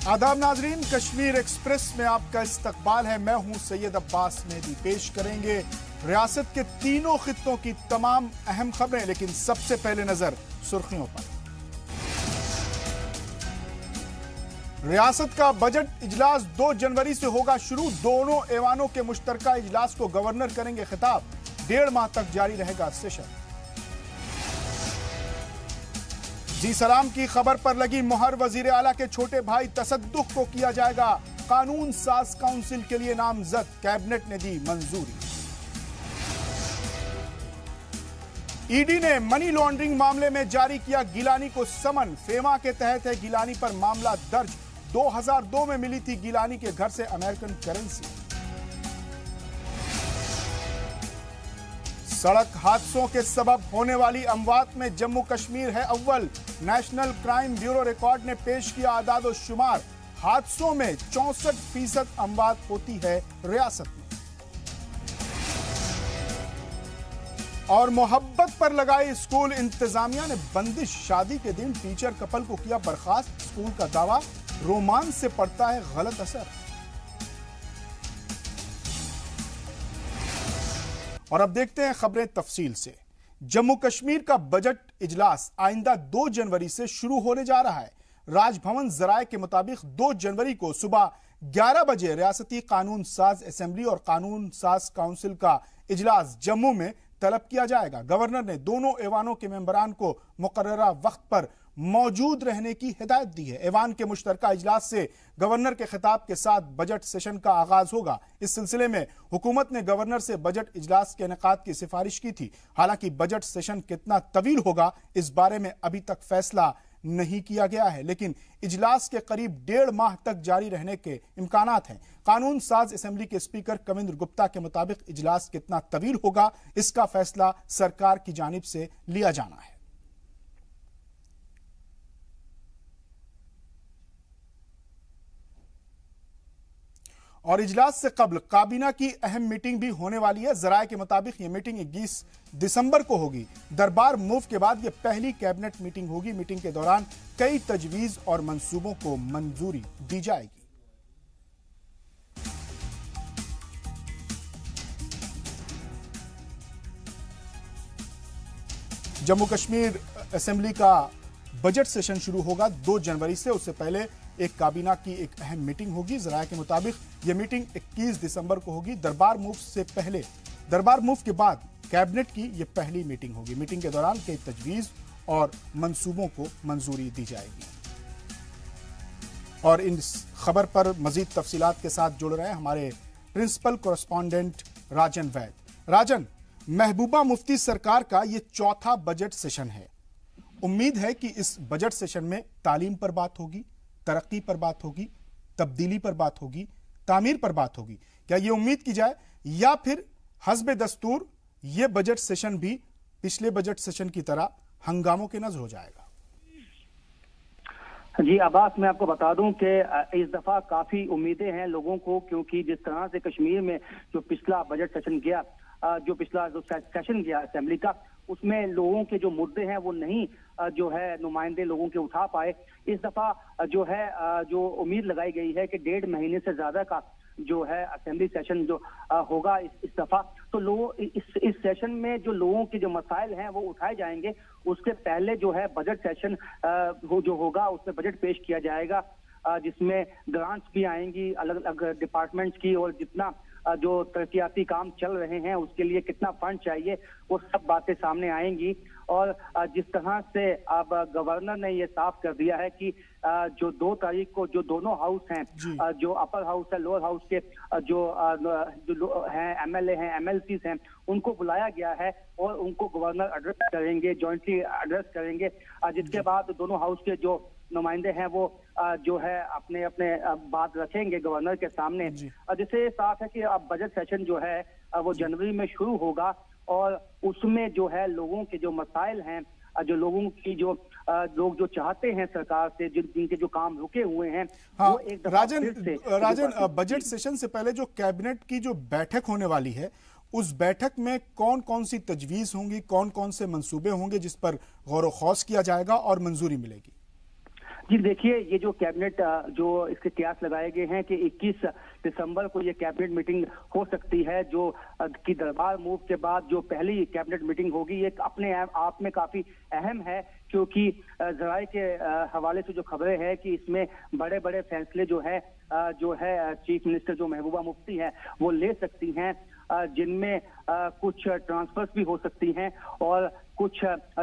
आदाब नाजरीन, कश्मीर एक्सप्रेस में आपका इस्तकबाल है। मैं हूं सैयद अब्बास मेहदी। पेश करेंगे रियासत के तीनों खित्तों की तमाम अहम खबरें, लेकिन सबसे पहले नजर सुर्खियों पर। रियासत का बजट इजलास 2 जनवरी से होगा शुरू। दोनों ऐवानों के मुश्तरका इजलास को गवर्नर करेंगे खिताब। 1.5 माह तक जारी रहेगा सेशन। जी सलाम की खबर पर लगी मुहर। वजीर आला के छोटे भाई तसद्दुक को किया जाएगा कानून साज काउंसिल के लिए नामजद। कैबिनेट ने दी मंजूरी। ईडी ने मनी लॉन्ड्रिंग मामले में जारी किया गिलानी को समन। फेमा के तहत है गिलानी पर मामला दर्ज। 2002 में मिली थी गिलानी के घर से अमेरिकन करेंसी। सड़क हादसों के सबब होने वाली अमवात में जम्मू कश्मीर है अव्वल। नेशनल क्राइम ब्यूरो रिकॉर्ड ने पेश किया आदाद और शुमार। हादसों में 64% अमवात होती है रियासत में। और मोहब्बत पर लगाई स्कूल इंतजामिया ने बंदिश। शादी के दिन टीचर कपल को किया बर्खास्त। स्कूल का दावा रोमांस से पड़ता है गलत असर। और अब देखते हैं खबरें तफसील से। जम्मू कश्मीर का बजट इजलास आइंदा 2 जनवरी से शुरू होने जा रहा है। राजभवन जराये के मुताबिक 2 जनवरी को सुबह 11 बजे रियासती कानून साज असेंबली और कानून साज काउंसिल का इजलास जम्मू में तलब किया जाएगा। गवर्नर ने दोनों ऐवानों के मेंबरान को मुकर्ररा वक्त पर मौजूद रहने की हिदायत दी है। ऐवान के मुश्तरका इजलास से गवर्नर के खिताब के साथ बजट सेशन का आगाज होगा। इस सिलसिले में हुकूमत ने गवर्नर से बजट इजलास के इनेकाद की सिफारिश की थी। हालांकि बजट सेशन कितना तवील होगा इस बारे में अभी तक फैसला नहीं किया गया है, लेकिन इजलास के करीब 1.5 माह तक जारी रहने के इम्कानात हैं। कानून साज असेंबली के स्पीकर कविंद्र गुप्ता के मुताबिक इजलास कितना तवील होगा इसका फैसला सरकार की जानिब से लिया जाना है। और इजलास से कबल काबीना की अहम मीटिंग भी होने वाली है। जराये के मुताबिक यह मीटिंग 21 दिसंबर को होगी। दरबार मूव के बाद यह पहली कैबिनेट मीटिंग होगी। मीटिंग के दौरान कई तजवीज और मंसूबों को मंजूरी दी जाएगी। जम्मू कश्मीर असेंबली का बजट सेशन शुरू होगा 2 जनवरी से। उससे पहले एक काबीना की एक अहम मीटिंग होगी। जराये के मुताबिक यह मीटिंग 21 दिसंबर को होगी। दरबार मूव से पहले, दरबार मूव के बाद कैबिनेट की यह पहली मीटिंग होगी। मीटिंग के दौरान कई तजवीज और मंसूबों को मंजूरी दी जाएगी। और इस खबर पर मजीद तफसीलात के साथ जुड़ रहे हैं हमारे प्रिंसिपल कोरेस्पॉन्डेंट राजन वैद। राजन, महबूबा मुफ्ती सरकार का यह 4था बजट सेशन है। उम्मीद है कि इस बजट सेशन में तालीम पर बात होगी, तरक्की पर बात होगी, तब्दीली पर बात होगी, तामीर पर बात होगी। क्या यह उम्मीद की जाए, या फिर हस्बे दस्तूर यह बजट सेशन भी पिछले बजट सेशन की तरह हंगामों के नजर हो जाएगा? जी अब्बास, मैं आपको बता दूं कि इस दफा काफी उम्मीदें हैं लोगों को, क्योंकि जिस तरह से कश्मीर में जो पिछला बजट सेशन गया, जो पिछला जो सेशन गया असेंबली का, उसमें लोगों के जो मुद्दे हैं वो नहीं जो है नुमाइंदे लोगों के उठा पाए। इस दफा जो है जो उम्मीद लगाई गई है कि 1.5 महीने से ज्यादा का जो है असेंबली सेशन जो होगा इस दफा, तो लोग इस सेशन में जो लोगों के जो मसाइल हैं वो उठाए जाएंगे। उसके पहले जो है बजट सेशन जो होगा उसमें बजट पेश किया जाएगा, जिसमें ग्रांट्स भी आएंगी अलग अलग डिपार्टमेंट्स की, और जितना जो तरक्याती काम चल रहे हैं उसके लिए कितना फंड चाहिए वो सब बातें सामने आएंगी। और जिस तरह से अब गवर्नर ने ये साफ कर दिया है कि जो 2 तारीख को जो दोनों हाउस हैं, जो अपर हाउस है, लोअर हाउस के जो हैं एमएलए हैं, एमएलसीज हैं, उनको बुलाया गया है और उनको गवर्नर एड्रेस करेंगे, जॉइंटली एड्रेस करेंगे। जिसके बाद दोनों हाउस के जो नुमाइंदे हैं वो जो है अपने अपने बात रखेंगे गवर्नर के सामने। जिससे साफ है कि अब बजट सेशन जो है वो जनवरी में शुरू होगा, और उसमें जो है लोगों के जो मसाइल हैं, जो लोगों की जो लोग जो चाहते हैं सरकार से, जिनके जो काम रुके हुए हैं, वो एक राजन, बजट सेशन से पहले जो कैबिनेट की जो बैठक होने वाली है, उस बैठक में कौन कौन सी तजवीज होंगी, कौन कौन से मंसूबे होंगे जिस पर गौर व खौस किया जाएगा और मंजूरी मिलेगी? जी देखिए, ये जो कैबिनेट जो इसके कयास लगाए गए हैं कि 21 दिसंबर को ये कैबिनेट मीटिंग हो सकती है, जो कि दरबार मूव के बाद जो पहली कैबिनेट मीटिंग होगी, ये अपने आप में काफी अहम है, क्योंकि जराये के हवाले से जो खबरें हैं कि इसमें बड़े बड़े फैसले जो है चीफ मिनिस्टर जो महबूबा मुफ्ती है वो ले सकती हैं, जिनमें कुछ ट्रांसफर्स भी हो सकती हैं और कुछ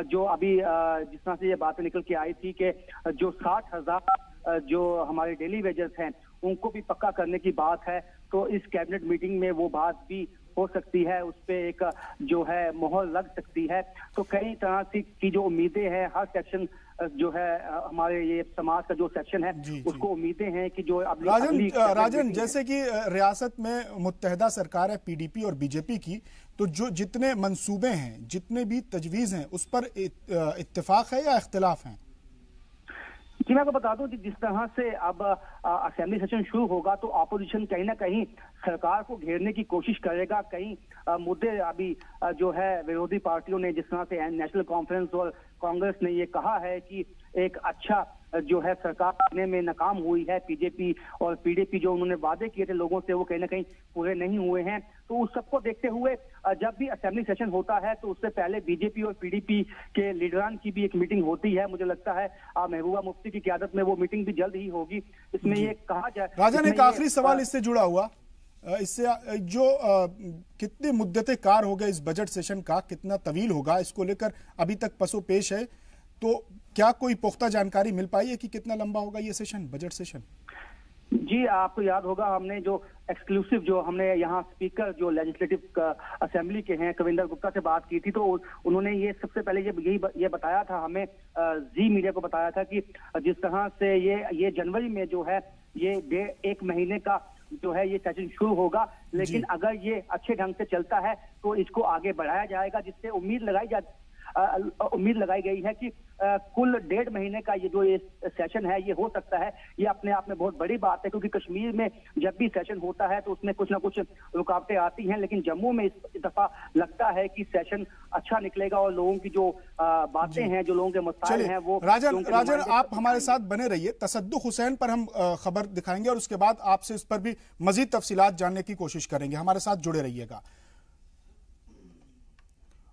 जो अभी जिस तरह से ये बातें निकल के आई थी कि जो 60,000 जो हमारे डेली वेजर्स हैं उनको भी पक्का करने की बात है, तो इस कैबिनेट मीटिंग में वो बात भी हो सकती है, उस पे एक जो है मोहर लग सकती है। तो कई तरह से की जो उम्मीदें हैं, हर सेक्शन जो है हमारे ये समाज का जो सेक्शन है उसको उम्मीदें हैं कि जो राजन जैसे कि रियासत में मुत्तहदा सरकार है पीडीपी और बीजेपी की, तो जो जितने मंसूबे हैं, जितने भी तजवीज हैं, उस पर इत्तेफाक है या इख्तिलाफ है? जी मैं आपको बता दूं कि जिस तरह से अब असेंबली सेशन शुरू होगा तो ऑपोजिशन कहीं ना कहीं सरकार को घेरने की कोशिश करेगा। कई मुद्दे अभी जो है विरोधी पार्टियों ने, जिस तरह से नेशनल कॉन्फ्रेंस और कांग्रेस ने ये कहा है कि एक अच्छा जो है सरकार बनने में नाकाम हुई है, बीजेपी और पीडीपी जो उन्होंने वादे किए थे लोगों से वो कहीं ना कहीं पूरे नहीं हुए हैं। तो उस सबको देखते हुए जब भी असेंबली सेशन होता है तो उससे पहले बीजेपी और पीडीपी के लीडरान की भी एक मीटिंग होती है। मुझे लगता है महबूबा मुफ्ती की क़यादत में वो मीटिंग भी जल्द ही होगी। इसमें ये कहा जाए, राजन एक आखिरी सवाल इससे जुड़ा हुआ, इससे जो कितने मुद्दते कार हो गए इस बजट सेशन का, कितना तवील होगा, इसको लेकर अभी तक पसो पेश है, तो क्या कोई पुख्ता जानकारी मिल पाई है कि कितना लंबा होगा ये सेशन, बजट सेशन? जी आपको याद होगा हमने जो एक्सक्लूसिव जो हमने यहाँ स्पीकर जो लेजिस्लेटिव असेंबली के हैं कविंदर गुप्ता से बात की थी, तो उन्होंने ये सबसे पहले ये बताया था हमें, जी मीडिया को बताया था कि जिस तरह से ये जनवरी में जो है ये 1 महीने का जो है ये सेशन शुरू होगा, लेकिन अगर ये अच्छे ढंग से चलता है तो इसको आगे बढ़ाया जाएगा, जिससे उम्मीद लगाई गई है कि कुल 1.5 महीने का ये जो ये सेशन है ये हो सकता है। ये अपने आप में बहुत बड़ी बात है, क्योंकि कश्मीर में जब भी सेशन होता है तो उसमें कुछ ना कुछ रुकावटें आती हैं, लेकिन जम्मू में इस दफा लगता है कि सेशन अच्छा निकलेगा और लोगों की जो बातें हैं, जो लोगों के मसाइल हैं वो। राजन आप हमारे साथ बने रहिए, तसद्दुक हुसैन पर हम खबर दिखाएंगे और उसके बाद आपसे इस पर भी मजीद तफसीलात जानने की कोशिश करेंगे, हमारे साथ जुड़े रहिएगा।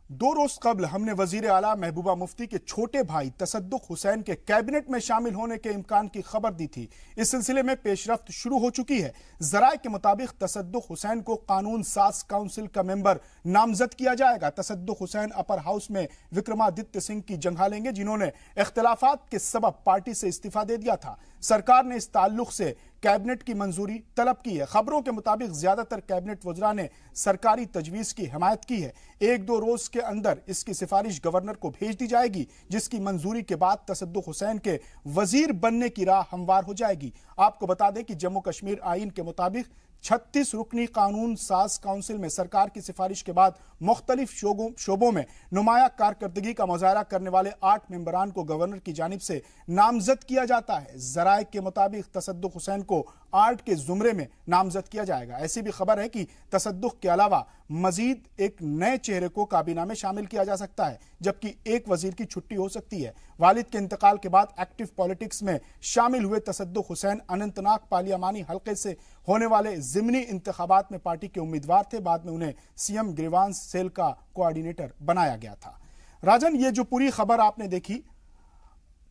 2 रोज कबल हमने वजीर आला महबूबा मुफ्ती के छोटे भाई तसद्दुक हुसैन के कैबिनेट में शामिल होने के इम्कान की खबर दी थी। इस सिलसिले में पेशरफ्त शुरू हो चुकी है। जराये के मुताबिक तसद्दुक हुसैन को कानून साज काउंसिल का मेंबर नामजद किया जाएगा। तसद्दुक हुसैन अपर हाउस में विक्रमादित्य सिंह की जगह लेंगे, जिन्होंने इख्तिलाफात के सबब पार्टी से इस्तीफा दे दिया था। सरकार ने इस ताल्लुक से कैबिनेट की मंजूरी तलब की है। खबरों के मुताबिक ज्यादातर कैबिनेट वज़रा ने सरकारी तजवीज की हिमायत की है। 1-2 रोज के अंदर इसकी सिफारिश गवर्नर को भेज दी जाएगी, जिसकी मंजूरी के बाद तसद्दुक हुसैन के वजीर बनने की राह हमवार हो जाएगी। आपको बता दें कि जम्मू कश्मीर आईन के मुताबिक 36 रुकनी कानून साज काउंसिल में सरकार की सिफारिश के बाद मुख्तलिफ शोबों में नुमाया कारकर्दगी का मुजाहरा करने वाले 8 मेंबरान को गवर्नर की जानिब से नामजद किया जाता है। जराये के मुताबिक तसद्दुक हुसैन को 8 के जुमरे में नामजद किया जाएगा। ऐसी भी खबर है कि तसद्दुक के अलावा मजीद एक नए चेहरे को काबीना में शामिल किया जा सकता है, जबकि एक वजीर की छुट्टी हो सकती है। वालिद के इंतकाल के बाद एक्टिव पॉलिटिक्स में शामिल हुए तसद्दुक हुसैन अनंतनाग पार्लियामानी हल्के से होने वाले जिमनी इंतखाबात में पार्टी के उम्मीदवार थे। बाद में उन्हें सीएम ग्रीवांस सेल का कोऑर्डिनेटर बनाया गया था। राजन, ये जो पूरी खबर आपने देखी,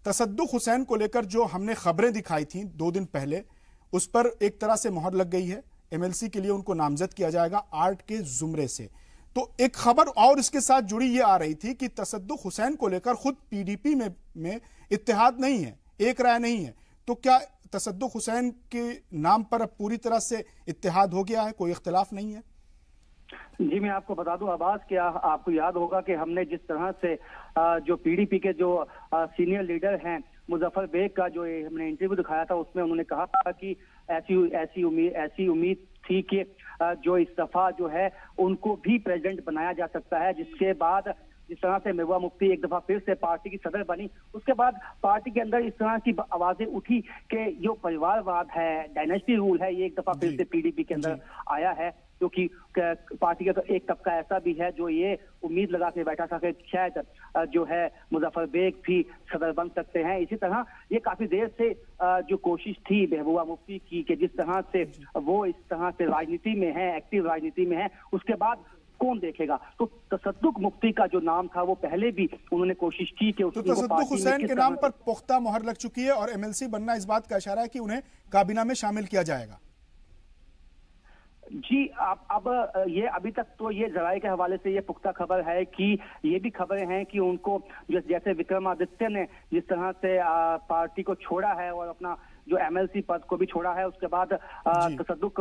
तसद्दुक हुसैन को लेकर जो हमने खबरें दिखाई थी 2 दिन पहले, उस पर एक तरह से मोहर लग गई है। एमएलसी के लिए उनको नामजद किया जाएगा 8 के जुमरे से। तो एक खबर और इसके साथ जुड़ी ये आ रही थी कि तसद्दुक हुसैन को लेकर खुद पीडीपी में इत्तेहाद नहीं है, एक राय नहीं है। तो क्या तसद्दुक हुसैन के नाम पर अब पूरी तरह से इत्तेहाद हो गया है, कोई इख्तिलाफ नहीं है? जी मैं आपको बता दूं अब्बास, क्या आपको याद होगा कि हमने जिस तरह से जो पीडीपी के जो सीनियर लीडर हैं मुजफ्फर बेग का जो हमने इंटरव्यू दिखाया था, उसमें उन्होंने कहा था कि ऐसी उम्मीद थी कि जो इस दफा जो है उनको भी प्रेसिडेंट बनाया जा सकता है। जिसके बाद जिस तरह से महबूबा मुफ्ती एक दफा फिर से पार्टी की सदर बनी, उसके बाद पार्टी के अंदर इस तरह की आवाजें उठी कि जो परिवारवाद है, डायनेस्टी रूल है, ये एक दफा फिर से पीडीपी के अंदर आया है। क्योंकि पार्टी का तो एक तबका ऐसा भी है जो ये उम्मीद लगा के बैठा था कि शायद जो है मुजफ्फर बेग भी सदर बन सकते हैं। इसी तरह ये काफी देर से जो कोशिश थी महबूबा मुफ्ती की कि जिस तरह से वो इस तरह से राजनीति में है, एक्टिव राजनीति में है, उसके बाद कौन देखेगा। तो तसद्दुक मुफ्ती का जो नाम था वो पहले भी उन्होंने कोशिश की कि तो तसद्दुक हुसैन के नाम पर पुख्ता मोहर लग चुकी है और एमएलसी बनना इस बात का इशारा है कि उन्हें काबीना में शामिल किया जाएगा। जी अब ये अभी तक तो ये जराये के हवाले से ये पुख्ता खबर है कि ये भी खबरें हैं कि उनको जैसे विक्रमादित्य ने जिस तरह से पार्टी को छोड़ा है और अपना जो एमएलसी पद को भी छोड़ा है, उसके बाद तसद्दुक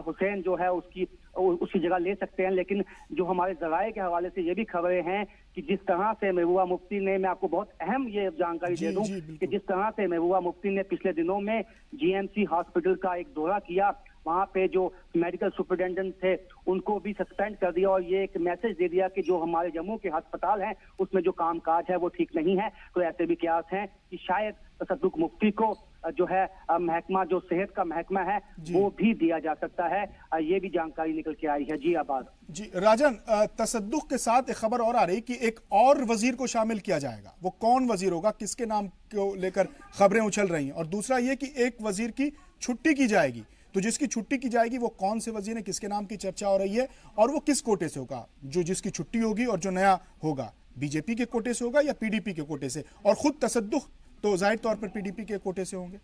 हुसैन जो है उसकी जगह ले सकते हैं। लेकिन जो हमारे जराये के हवाले से ये भी खबरें हैं कि जिस तरह से महबूबा मुफ्ती ने, मैं आपको बहुत अहम ये जानकारी दे दूं कि जिस तरह से महबूबा मुफ्ती ने पिछले दिनों में जीएमसी हॉस्पिटल का एक दौरा किया, वहां पे जो मेडिकल सुपरिटेंडेंट थे उनको भी सस्पेंड कर दिया और ये एक मैसेज दे दिया कि जो हमारे जम्मू के अस्पताल हैं उसमें जो कामकाज है वो ठीक नहीं है। तो ऐसे भी कयास हैं कि शायद तसद्दुक मुफ्ती को जो है महकमा, जो सेहत का महकमा है वो भी दिया जा सकता है। ये भी जानकारी निकल के आई है। जी आबाद जी राजन, तसद्दुक के साथ एक खबर और आ रही कि एक और वजीर को शामिल किया जाएगा। वो कौन वजीर होगा, किसके नाम को लेकर खबरें उछल रही हैं? और दूसरा ये कि एक वजीर की छुट्टी की जाएगी, तो जिसकी छुट्टी की जाएगी वो कौन से वजीर है, किसके नाम की चर्चा हो रही है और वो किस कोटे से होगा? जो जिसकी छुट्टी होगी और जो नया होगा बीजेपी के कोटे से होगा या पीडीपी के कोटे से? और खुद तसद्दुक तो जाहिर तौर पर पीडीपी के कोटे से होंगे।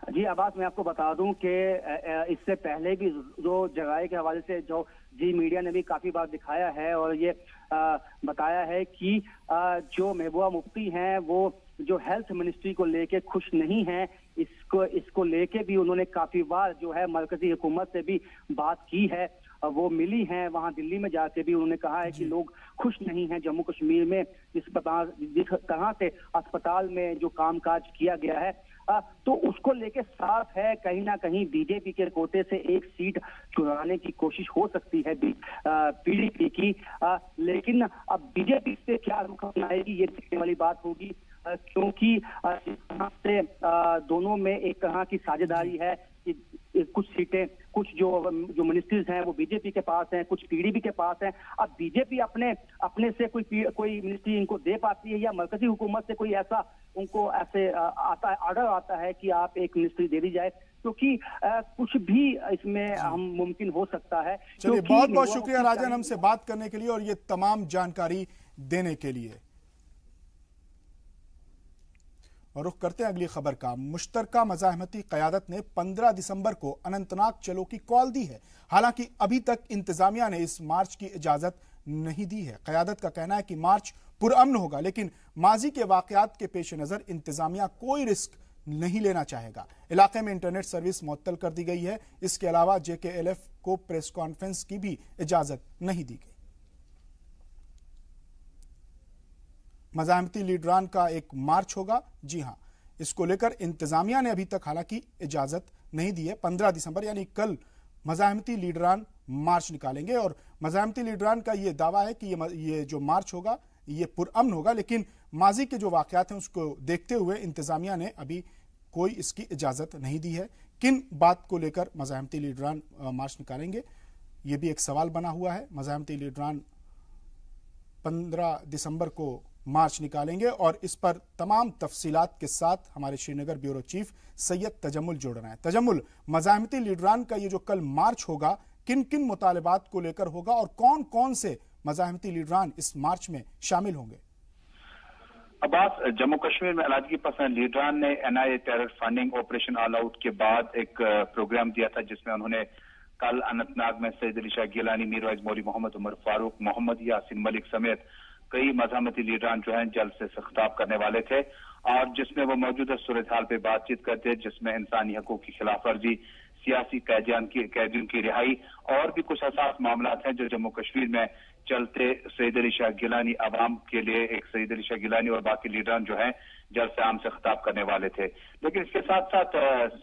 जी आबाद, मैं आपको बता दूं कि इससे पहले भी जो जराये के हवाले से जो जी मीडिया ने भी काफी बार दिखाया है और ये बताया है कि जो महबूबा मुफ्ती हैं वो जो हेल्थ मिनिस्ट्री को लेके खुश नहीं है। इसको लेके भी उन्होंने काफी बार जो है मरकजी हुकूमत से भी बात की है, वो मिली हैं। वहां दिल्ली में जाके भी उन्होंने कहा है कि लोग खुश नहीं हैं जम्मू कश्मीर में जिस तरह से अस्पताल में जो कामकाज किया गया है। तो उसको लेके साफ है कहीं ना कहीं बीजेपी के कोटे से एक सीट चुराने की कोशिश हो सकती है पीडीपी की। लेकिन अब बीजेपी से क्या रुख अपनाएगी ये देखने वाली बात होगी, क्योंकि इस तरह से दोनों में एक तरह की साझेदारी है कि कुछ सीटें, कुछ जो मिनिस्ट्रीज हैं वो बीजेपी के पास हैं, कुछ पीडीपी के पास हैं। अब बीजेपी अपने से कोई मिनिस्ट्री इनको दे पाती है या मरकजी हुकूमत से कोई ऐसा उनको ऐसे ऑर्डर आता है कि आप एक मिनिस्ट्री दे दी जाए, क्योंकि कुछ भी इसमें हम मुमकिन हो सकता है। चलिए, बहुत बहुत शुक्रिया राजन हमसे बात करने के लिए और ये तमाम जानकारी देने के लिए। और रुख करते हैं अगली खबर का। मुश्तरका मज़ाहमती क़यादत ने 15 दिसंबर को अनंतनाग चलो की कॉल दी है। हालांकि अभी तक इंतजामिया ने इस मार्च की इजाजत नहीं दी है। क़यादत का कहना है कि मार्च पुरअमन होगा, लेकिन माजी के वाकयात के पेश नजर इंतजामिया कोई रिस्क नहीं लेना चाहेगा। इलाके में इंटरनेट सर्विस मुअत्तल कर दी गई है। इसके अलावा JKLF को प्रेस कॉन्फ्रेंस की भी इजाजत नहीं दी गई। मज़ाहमती लीडरान का एक मार्च होगा। जी हां, इसको लेकर इंतजामिया ने अभी तक हालांकि इजाजत नहीं दी है। 15 दिसंबर यानी कल मज़ाहमती लीडरान मार्च निकालेंगे और मज़ाहमती लीडरान का ये दावा है कि ये जो मार्च होगा ये पुरअमन होगा, लेकिन माजी के जो वाकयात हैं उसको देखते हुए इंतजामिया ने अभी कोई इसकी इजाजत नहीं दी है। किन बात को लेकर मज़ाहमती लीडरान मार्च निकालेंगे ये भी एक सवाल बना हुआ है। मज़ाहमती लीडरान 15 दिसंबर को मार्च निकालेंगे और इस पर तमाम तफसीलात के साथ हमारे श्रीनगर ब्यूरो चीफ सैयद तजम्मुल जुड़ रहे हैं। तजम्मुल, मज़ाहमती लीडरान का ये जो कल मार्च होगा किन किन मुतालबात को लेकर होगा और कौन कौन से मज़ाहमती लीडरान इस मार्च में शामिल होंगे? अब्बास, जम्मू कश्मीर में अलादगी पसंद लीडरान ने NIA terror funding operation all out के बाद एक प्रोग्राम दिया था जिसमें उन्होंने कल अनंतनाग में सैयद अली शाह गिलानी, मीरवाइज मौलवी मोहम्मद उमर फारूक, मोहम्मद यासिन मलिक समेत कई मज़ाहमती लीडरान जो हैं जल्द से खिताब करने वाले थे और जिसमें वो मौजूदा सूरत हाल पे बातचीत करते, जिसमें इंसानी हकूक की खिलाफ वर्जी, सियासी कैदियों की रिहाई और भी कुछ असास मामला हैं जो जम्मू कश्मीर में चलते सैयद अली शाह गिलानी अवाम के लिए एक सैयद अली शाह गिलानी और बाकी लीडरान जो हैं जल्द से आम से खिताब करने वाले थे। लेकिन इसके साथ साथ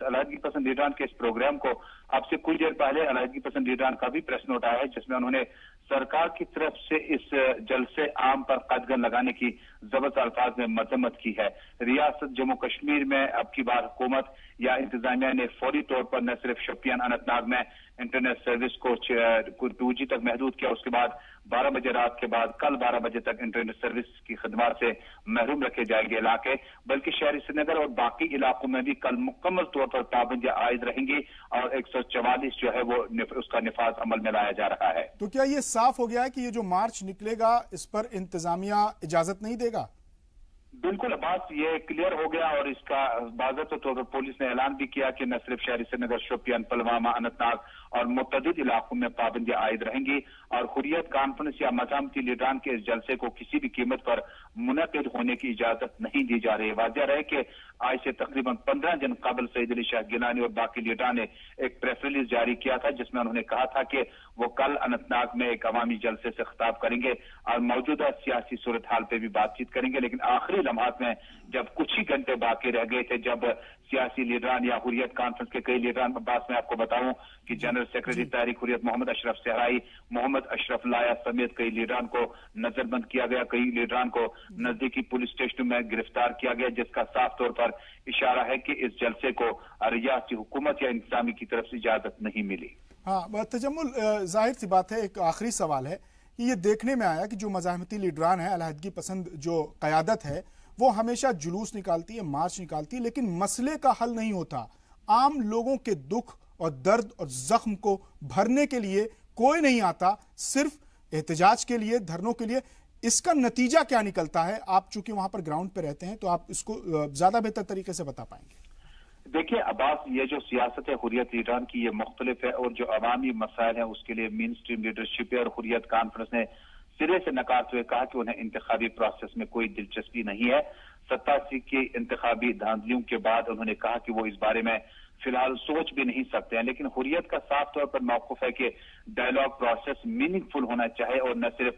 अलादगी पसंद लीडरान के इस प्रोग्राम को अब से कुछ देर पहले अलहदगी पसंद लीडरान का भी प्रेस नोट आया है जिसमें उन्होंने सरकार की तरफ से इस जलसे आम पर कदगन लगाने की जबरदस्त अल्फाज में मजम्मत की है। रियासत जम्मू कश्मीर में अब की बार हुकूमत या इंतजामिया ने फौरी तौर पर न सिर्फ शोपियान अनंतनाग में इंटरनेट सर्विस को 2G तक महदूद किया, उसके बाद 12 बजे रात के बाद कल 12 बजे तक इंटरनेट सर्विस की खदमात से महरूम रखे जाएंगे इलाके, बल्कि शहरी श्रीनगर और बाकी इलाकों में भी कल मुकम्मल तौर पर पाबंदियां आयद रहेंगी और 144 जो है वो उसका निफाज अमल में लाया जा रहा है। तो क्या ये साफ हो गया है कि ये जो मार्च निकलेगा इस पर इंतजामिया इजाजत नहीं देगा? बिल्कुल अब्बास, ये क्लियर हो गया और इसका बाज़ाब्ता तौर पर पुलिस ने ऐलान भी किया कि न सिर्फ शहरी श्रीनगर, शोपियान, पुलवामा, अनंतनाग और मुतअद्दिद इलाकों में पाबंदियां आयद रहेंगी और हुर्रियत कॉन्फ्रेंस या मज़ामती लीडरान के इस जलसे को किसी भी कीमत पर मुनक़िद होने की इजाजत नहीं दी जा रही है। वाज़ेह रहे कि आज से तकरीबन 15 दिन कबल सईद अली शाह गिलानी और बाकी लीडरान ने एक प्रेस रिलीज जारी किया था जिसमें उन्होंने कहा था कि वो कल अनंतनाग में एक अवामी जलसे से खिताब करेंगे और मौजूदा सियासी सूरत हाल पर भी बातचीत करेंगे, लेकिन आखिरी लम्हात में जब कुछ ही घंटे बाकी रह गए थे, जब सियासी लीडरान या हुर्रियत कॉन्फ्रेंस के कई लीडरान, अब्बास मैं आपको बताऊं कि जनरल सेक्रेटरी तहरीक हुर्रियत मोहम्मद अशरफ सहराई, मोहम्मद अशरफ लाया समेत कई लीडरान को नजरबंद किया गया, कई लीडरान को नजदीकी पुलिस स्टेशनों में गिरफ्तार किया गया, जिसका साफ तौर पर इशारा है कि इस जलसे को रियासती हुकूमत या इंतजामी की तरफ से इजाजत नहीं मिली। हाँ तजम्मुल, जाहिर सी बात है, एक आखिरी सवाल है कि ये देखने में आया कि जो मज़ाहमती लीडरान है, अलहदगी पसंद जो क़यादत है, वो हमेशा जुलूस निकालती है, मार्च निकालती है, लेकिन मसले का हल नहीं होता। आम लोगों के दुख और दर्द और जख्म को भरने के लिए कोई नहीं आता, सिर्फ एहतजाज के लिए, धरनों के लिए। इसका नतीजा क्या निकलता है? आप चूंकि वहां पर ग्राउंड पे रहते हैं तो आप इसको ज्यादा बेहतर तरीके से बता पाएंगे। देखिए अब्बास, ये जो सियासत है हुर्रियत लीडरान की, ये मुख्तलिफ है और जो अवामी मसाइल है उसके लिए मेन स्ट्रीम लीडरशिप है और हुर्रियत कॉन्फ्रेंस ने सिरे से नकारते हुए कहा कि उन्हें इंतखाबी प्रोसेस में कोई दिलचस्पी नहीं है। 87 की इंतखाबी धांधलियों के बाद उन्होंने कहा कि वो इस बारे में फिलहाल सोच भी नहीं सकते हैं, लेकिन हुर्रियत का साफ तौर पर मौक़िफ़ है कि डायलॉग प्रोसेस मीनिंगफुल होना चाहिए और न सिर्फ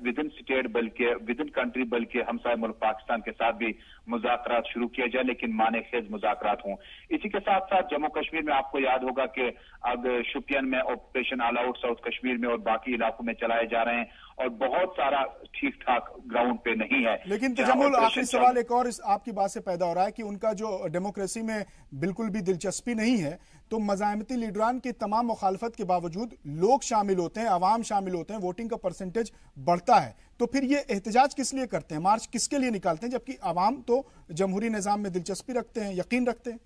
विद इन स्टेट बल्कि विद इन कंट्री, बल्कि हमसाय मुल्क पाकिस्तान के साथ भी मुज़ाकरात शुरू किया जाए, लेकिन माने खेज मुज़ाकरात हों। इसी के साथ साथ जम्मू कश्मीर में आपको याद होगा कि अब शोपियान में operation all out south Kashmir में और बाकी इलाकों में चलाए जा रहे हैं और बहुत सारा ठीक ठाक ग्राउंड पे नहीं है। लेकिन तजम्मुल, आखिरी सवाल एक और आपकी बात से पैदा हो रहा है कि उनका जो डेमोक्रेसी में बिल्कुल भी दिलचस्पी नहीं है, तो मज़ाहमती लीडरान की तमाम मुखालफत के बावजूद लोग शामिल होते हैं, अवाम शामिल होते हैं, वोटिंग का परसेंटेज बढ़ता है, तो फिर ये एहतजाज किस लिए करते हैं, मार्च किसके लिए निकालते हैं, जबकि अवाम तो जमहूरी निज़ाम में दिलचस्पी रखते हैं, यकीन रखते हैं?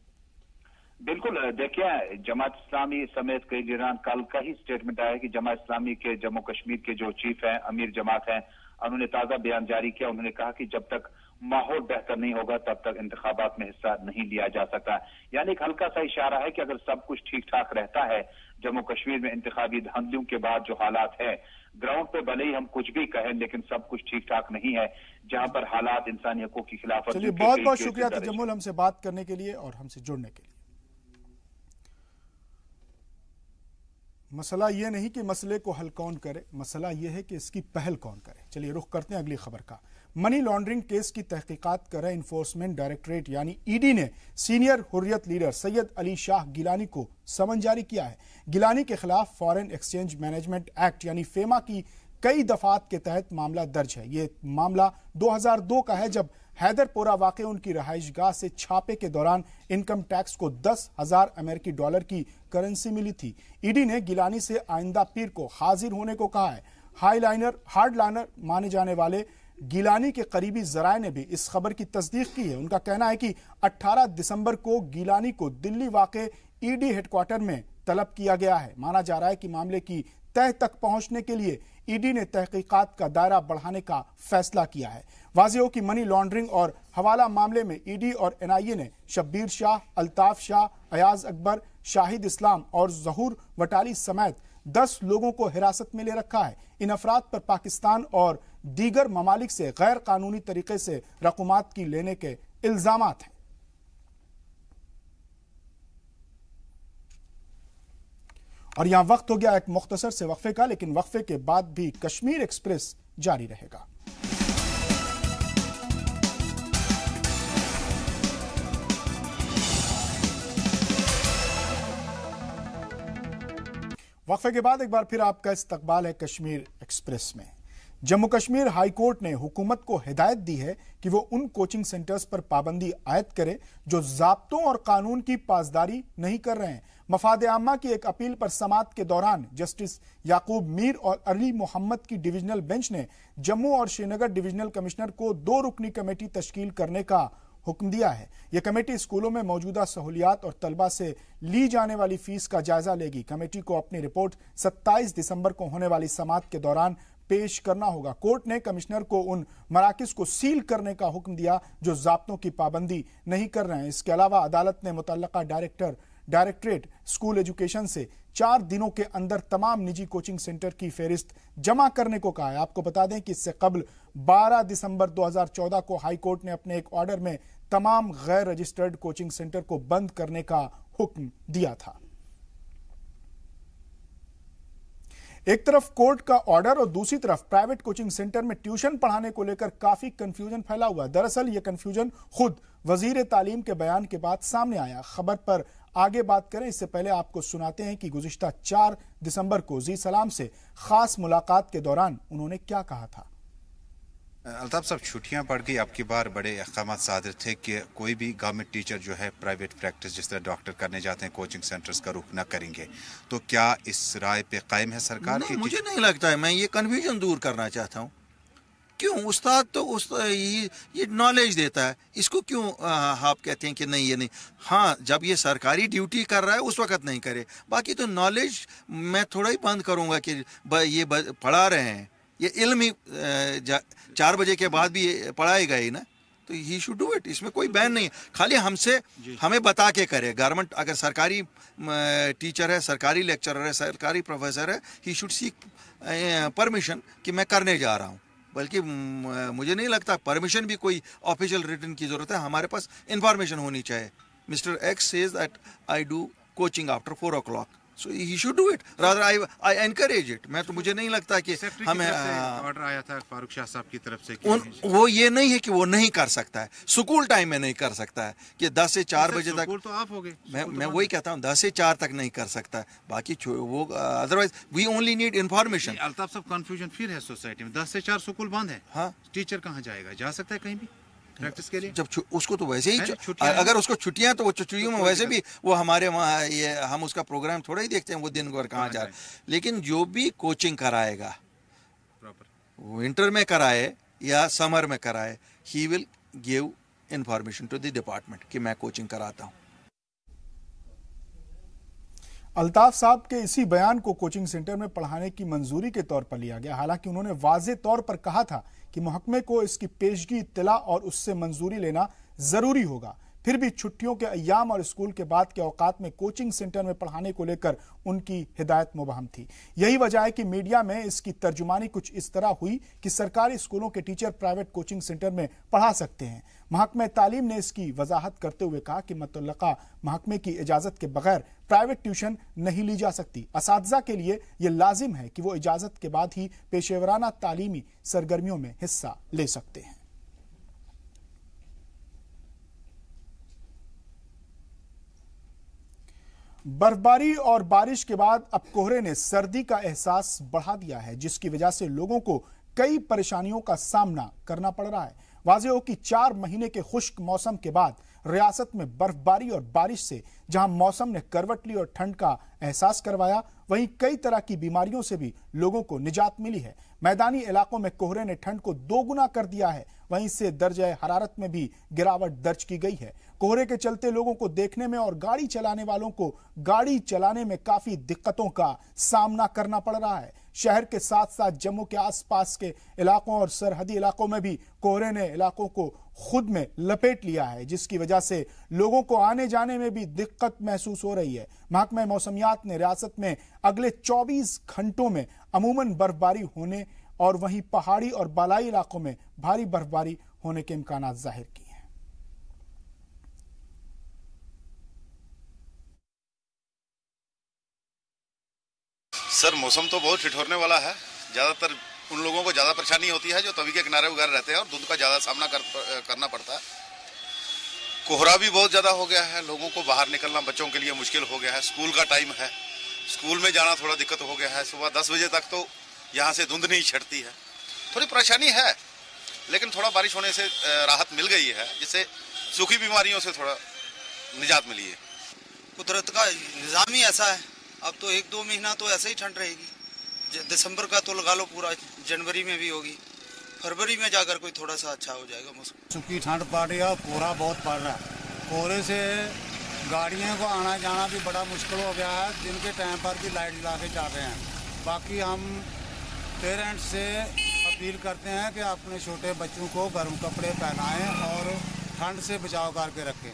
बिल्कुल, देखिए जमात इस्लामी समेत कई लीडरान, कल का ही स्टेटमेंट आया कि जमात इस्लामी के जम्मू कश्मीर के जो चीफ हैं, अमीर जमात हैं, उन्होंने ताज़ा बयान जारी किया। उन्होंने कहा कि जब तक माहौल बेहतर नहीं होगा तब तक इंतखाबात में हिस्सा नहीं लिया जा सकता। यानी एक हल्का सा इशारा है कि अगर सब कुछ ठीक ठाक रहता है जम्मू कश्मीर में इंतखाबी धांधलियों के बाद जो हालात है ग्राउंड पे, भले ही हम कुछ भी कहें लेकिन सब कुछ ठीक ठाक नहीं है, जहां पर हालात इंसानी हकूक की खिलाफत। चलिए, बहुत बहुत शुक्रिया तजम्मुल हमसे बात करने के लिए और हमसे जुड़ने के लिए। मसला यह नहीं कि मसले को हल कौन करे, मसला यह है कि इसकी पहल कौन करे। चलिए रुख करते हैं अगली खबर का। मनी लॉन्ड्रिंग केस की तहकीकात कर रहे इन्फोर्समेंट डायरेक्टरेट यानी ईडी ने सीनियर हुर्रियत लीडर सैयद अली शाह गिलानी को समन जारी किया है। गिलानी के खिलाफ फॉरेन एक्सचेंज मैनेजमेंट एक्ट यानी फेमा की कई दफात के तहत मामला दर्ज है। ये मामला 2002 का है, जब हैदरपोरा वाक़े उनकी रहायशगाह से छापे के दौरान इनकम टैक्स को 10,000 अमेरिकी डॉलर की करेंसी मिली थी। ईडी ने गिलानी से आइंदा पीर को हाजिर होने को कहा है। हार्डलाइनर माने जाने वाले गिलानी के करीबी जराए ने भी इस खबर की तस्दीक की है। उनका कहना है कि 18 दिसंबर को गिलानी को दिल्ली वाक़े ईडी हेडक्वार्टर में तलब किया गया है। माना जा रहा है कि मामले की तह तक पहुंचने के लिए ईडी ने तहकीकात का दायरा बढ़ाने का फैसला किया है। वाज़ेह हो कि मनी लॉन्ड्रिंग और हवाला मामले में ईडी और एनआईए ने शब्बीर शाह, अल्ताफ शाह, अयाज अकबर, शाहिद इस्लाम और जहूर वटाली समेत 10 लोगों को हिरासत में ले रखा है। इन अफराद पर पाकिस्तान और दीगर ममालिक से गैर कानूनी तरीके से रकूमात की लेने के इल्जामात हैं। और यहां वक्त हो गया एक मुख्तसर से वक्फे का, लेकिन वक्फे के बाद भी कश्मीर एक्सप्रेस जारी रहेगा। वक्फे के बाद एक बार फिर आपका इस्तकबाल है कश्मीर एक्सप्रेस में। जम्मू कश्मीर हाई कोर्ट ने हुकूमत को हिदायत दी है कि वो उन कोचिंग सेंटर्स पर पाबंदी आयद करे जो ज़ाब्तों और कानून की पासदारी नहीं कर रहे हैं। मफाद आम्मा की एक अपील पर समाअत के दौरान जस्टिस याकूब मीर और अली मोहम्मद की डिविजनल बेंच ने जम्मू और श्रीनगर डिविजनल कमिश्नर को 2 रुकनी कमेटी तश्कील करने का हुक्म दिया है। यह कमेटी स्कूलों में मौजूदा सहूलियात और तलबा से ली जाने वाली फीस का जायजा लेगी। कमेटी को अपनी रिपोर्ट 27 दिसंबर को होने वाली समाअत के दौरान पेश करना होगा। कोर्ट ने कमिश्नर को उन मराकिज को सील करने का हुक्म दिया जो ज़ाब्तों की पाबंदी नहीं कर रहे हैं। इसके अलावा अदालत ने मुतल्लका डायरेक्टरेट स्कूल एजुकेशन से 4 दिनों के अंदर तमाम निजी कोचिंग सेंटर की फेहरिस्त जमा करने को कहा है। आपको बता दें कि इससे कबल 12 दिसंबर 2014 को हाई कोर्ट ने अपने एक ऑर्डर में तमाम गैर रजिस्टर्ड कोचिंग सेंटर को बंद करने का हुक्म दिया था। एक तरफ कोर्ट का ऑर्डर और दूसरी तरफ प्राइवेट कोचिंग सेंटर में ट्यूशन पढ़ाने को लेकर काफी कंफ्यूजन फैला हुआ है। दरअसल यह कंफ्यूजन खुद वजीर तालीम के बयान के बाद सामने आया। खबर पर आगे बात करें इससे पहले आपको सुनाते हैं कि गुज़िश्ता 4 दिसंबर को जी सलाम से खास मुलाकात के दौरान उन्होंने क्या कहा था। अल्ताफ साहब, छुट्टियां पड़ गई, आपकी बार बड़े अहकाम सादर थे कि कोई भी गवर्नमेंट टीचर जो है प्राइवेट प्रैक्टिस जिस तरह डॉक्टर करने जाते हैं कोचिंग सेंटर्स का रुख न करेंगे, तो क्या इस राय पे कायम है सरकार की? मुझे नहीं लगता है। मैं ये कन्फ्यूजन दूर करना चाहता हूँ। क्यों उस्ताद तो ये नॉलेज देता है, इसको क्यों आप कहते हैं कि नहीं ये नहीं। हाँ, जब ये सरकारी ड्यूटी कर रहा है उस वक्त नहीं करे, बाकी तो नॉलेज मैं थोड़ा ही बंद करूँगा कि ये पढ़ा रहे हैं। ये इल्म ही 4 बजे के बाद भी पढ़ाएगा ही ना, तो ही शुड डू इट। इसमें कोई बैन नहीं है, खाली हमें बता के करे। गवर्नमेंट अगर सरकारी टीचर है, सरकारी लेक्चरर है, सरकारी प्रोफेसर है, ही शुड सीक परमिशन कि मैं करने जा रहा हूँ। बल्कि मुझे नहीं लगता परमिशन भी कोई ऑफिशियल रिटन की जरूरत है। हमारे पास इंफॉर्मेशन होनी चाहिए। Mister x says that I do coaching after 4 o'clock, so he should do it. Rather I encourage it. मैं तो मुझे नहीं लगता कि हमें ऑर्डर आया था फारूक शाह साहब की तरफ से वो ये नहीं है कि वो नहीं कर सकता है, स्कूल टाइम में नहीं कर सकता है कि 10 से 4 बजे तक। स्कूल तो ऑफ हो गए। मैं वही कहता हूँ 10 से 4 तक नहीं कर सकता है, बाकी वो otherwise we only need information. Altaf साहब, कंफ्यूजन फिर है सोसाइटी में। 10 से 4 स्कूल बंद है। हाँ, टीचर कहाँ जाएगा? जा सकता है कहीं भी प्रैक्टिस के लिए। जब उसको तो वैसे ही अगर उसको छुट्टियां, तो वो छुट्टियों में वैसे भी वो हमारे वहाँ ये हम उसका प्रोग्राम थोड़ा ही देखते हैं, वो दिन भर कहाँ जा रहा है। लेकिन जो भी कोचिंग कराएगा, विंटर में कराए या समर में कराए, he will give information to the department कि मैं कोचिंग कराता हूँ। अल्ताफ साहब के इसी बयान को कोचिंग सेंटर में पढ़ाने की मंजूरी के तौर पर लिया गया। हालांकि उन्होंने वाज़े तौर पर कहा था कि महकमे को इसकी पेशगी इत्तला और उससे मंजूरी लेना जरूरी होगा। फिर भी छुट्टियों के अय्याम और स्कूल के बाद के औकात में कोचिंग सेंटर में पढ़ाने को लेकर उनकी हिदायत मुबहम थी। यही वजह है कि मीडिया में इसकी तर्जुमानी कुछ इस तरह हुई कि सरकारी स्कूलों के टीचर प्राइवेट कोचिंग सेंटर में पढ़ा सकते हैं। महकमे तालीम ने इसकी वजाहत करते हुए कहा कि मुतल्लका महकमे की इजाजत के बगैर प्राइवेट ट्यूशन नहीं ली जा सकती। असातिज़ा के लिए यह लाजिम है कि वो इजाजत के बाद ही पेशेवराना तालीमी सरगर्मियों में हिस्सा ले सकते हैं। बर्फबारी और बारिश के बाद अब कोहरे ने सर्दी का एहसास बढ़ा दिया है, जिसकी वजह से लोगों को कई परेशानियों का सामना करना पड़ रहा है। वाज़ेह हो कि 4 महीने के खुश्क मौसम के बाद रियासत में बर्फबारी और बारिश से जहां मौसम ने करवट ली और ठंड का एहसास करवाया, वहीं कई तरह की बीमारियों से भी लोगों को निजात मिली है। मैदानी इलाकों में कोहरे ने ठंड को 2 गुना कर दिया है, वहीं से दर्जे हरारत में भी गिरावट दर्ज की गई है। कोहरे के चलते लोगों को देखने में और गाड़ी चलाने वालों को गाड़ी चलाने में काफी दिक्कतों का सामना करना पड़ रहा है। शहर के साथ साथ जम्मू के आसपास के इलाकों और सरहदी इलाकों में भी कोहरे ने इलाकों को खुद में लपेट लिया है, जिसकी वजह से लोगों को आने जाने में भी दिक्कत महसूस हो रही है। महकमा मौसमियात ने रियासत में अगले 24 घंटों में अमूमन बर्फबारी होने और वहीं पहाड़ी और बालाई इलाकों में भारी बर्फबारी होने के इम्कानात जाहिर किए हैं। सर, मौसम तो बहुत ठिठुरने वाला है। ज़्यादातर उन लोगों को ज़्यादा परेशानी होती है जो तवी के किनारे वगैरह रहते हैं और धुंध का ज़्यादा सामना करना पड़ता है। कोहरा भी बहुत ज़्यादा हो गया है, लोगों को बाहर निकलना बच्चों के लिए मुश्किल हो गया है। स्कूल का टाइम है, स्कूल में जाना थोड़ा दिक्कत हो गया है। सुबह 10 बजे तक तो यहाँ से धुंध नहीं छटती है, थोड़ी परेशानी है, लेकिन थोड़ा बारिश होने से राहत मिल गई है, जिससे सूखी बीमारियों से थोड़ा निजात मिली है। कुदरत का निज़ाम ही ऐसा है। अब तो 1-2 महीना तो ऐसे ही ठंड रहेगी। दिसंबर का तो लगा लो पूरा, जनवरी में भी होगी, फरवरी में जाकर कोई थोड़ा सा अच्छा हो जाएगा मौसम। सूखी ठंड पड़ रही है, कोहरा बहुत पड़ रहा है। कोहरे से गाड़ियों को आना जाना भी बड़ा मुश्किल हो गया है। दिन के टाइम पर भी लाइट ला के जा रहे हैं। बाकी हम पेरेंट्स से अपील करते हैं कि अपने छोटे बच्चों को गर्म कपड़े पहनाएं और ठंड से बचाव करके रखें।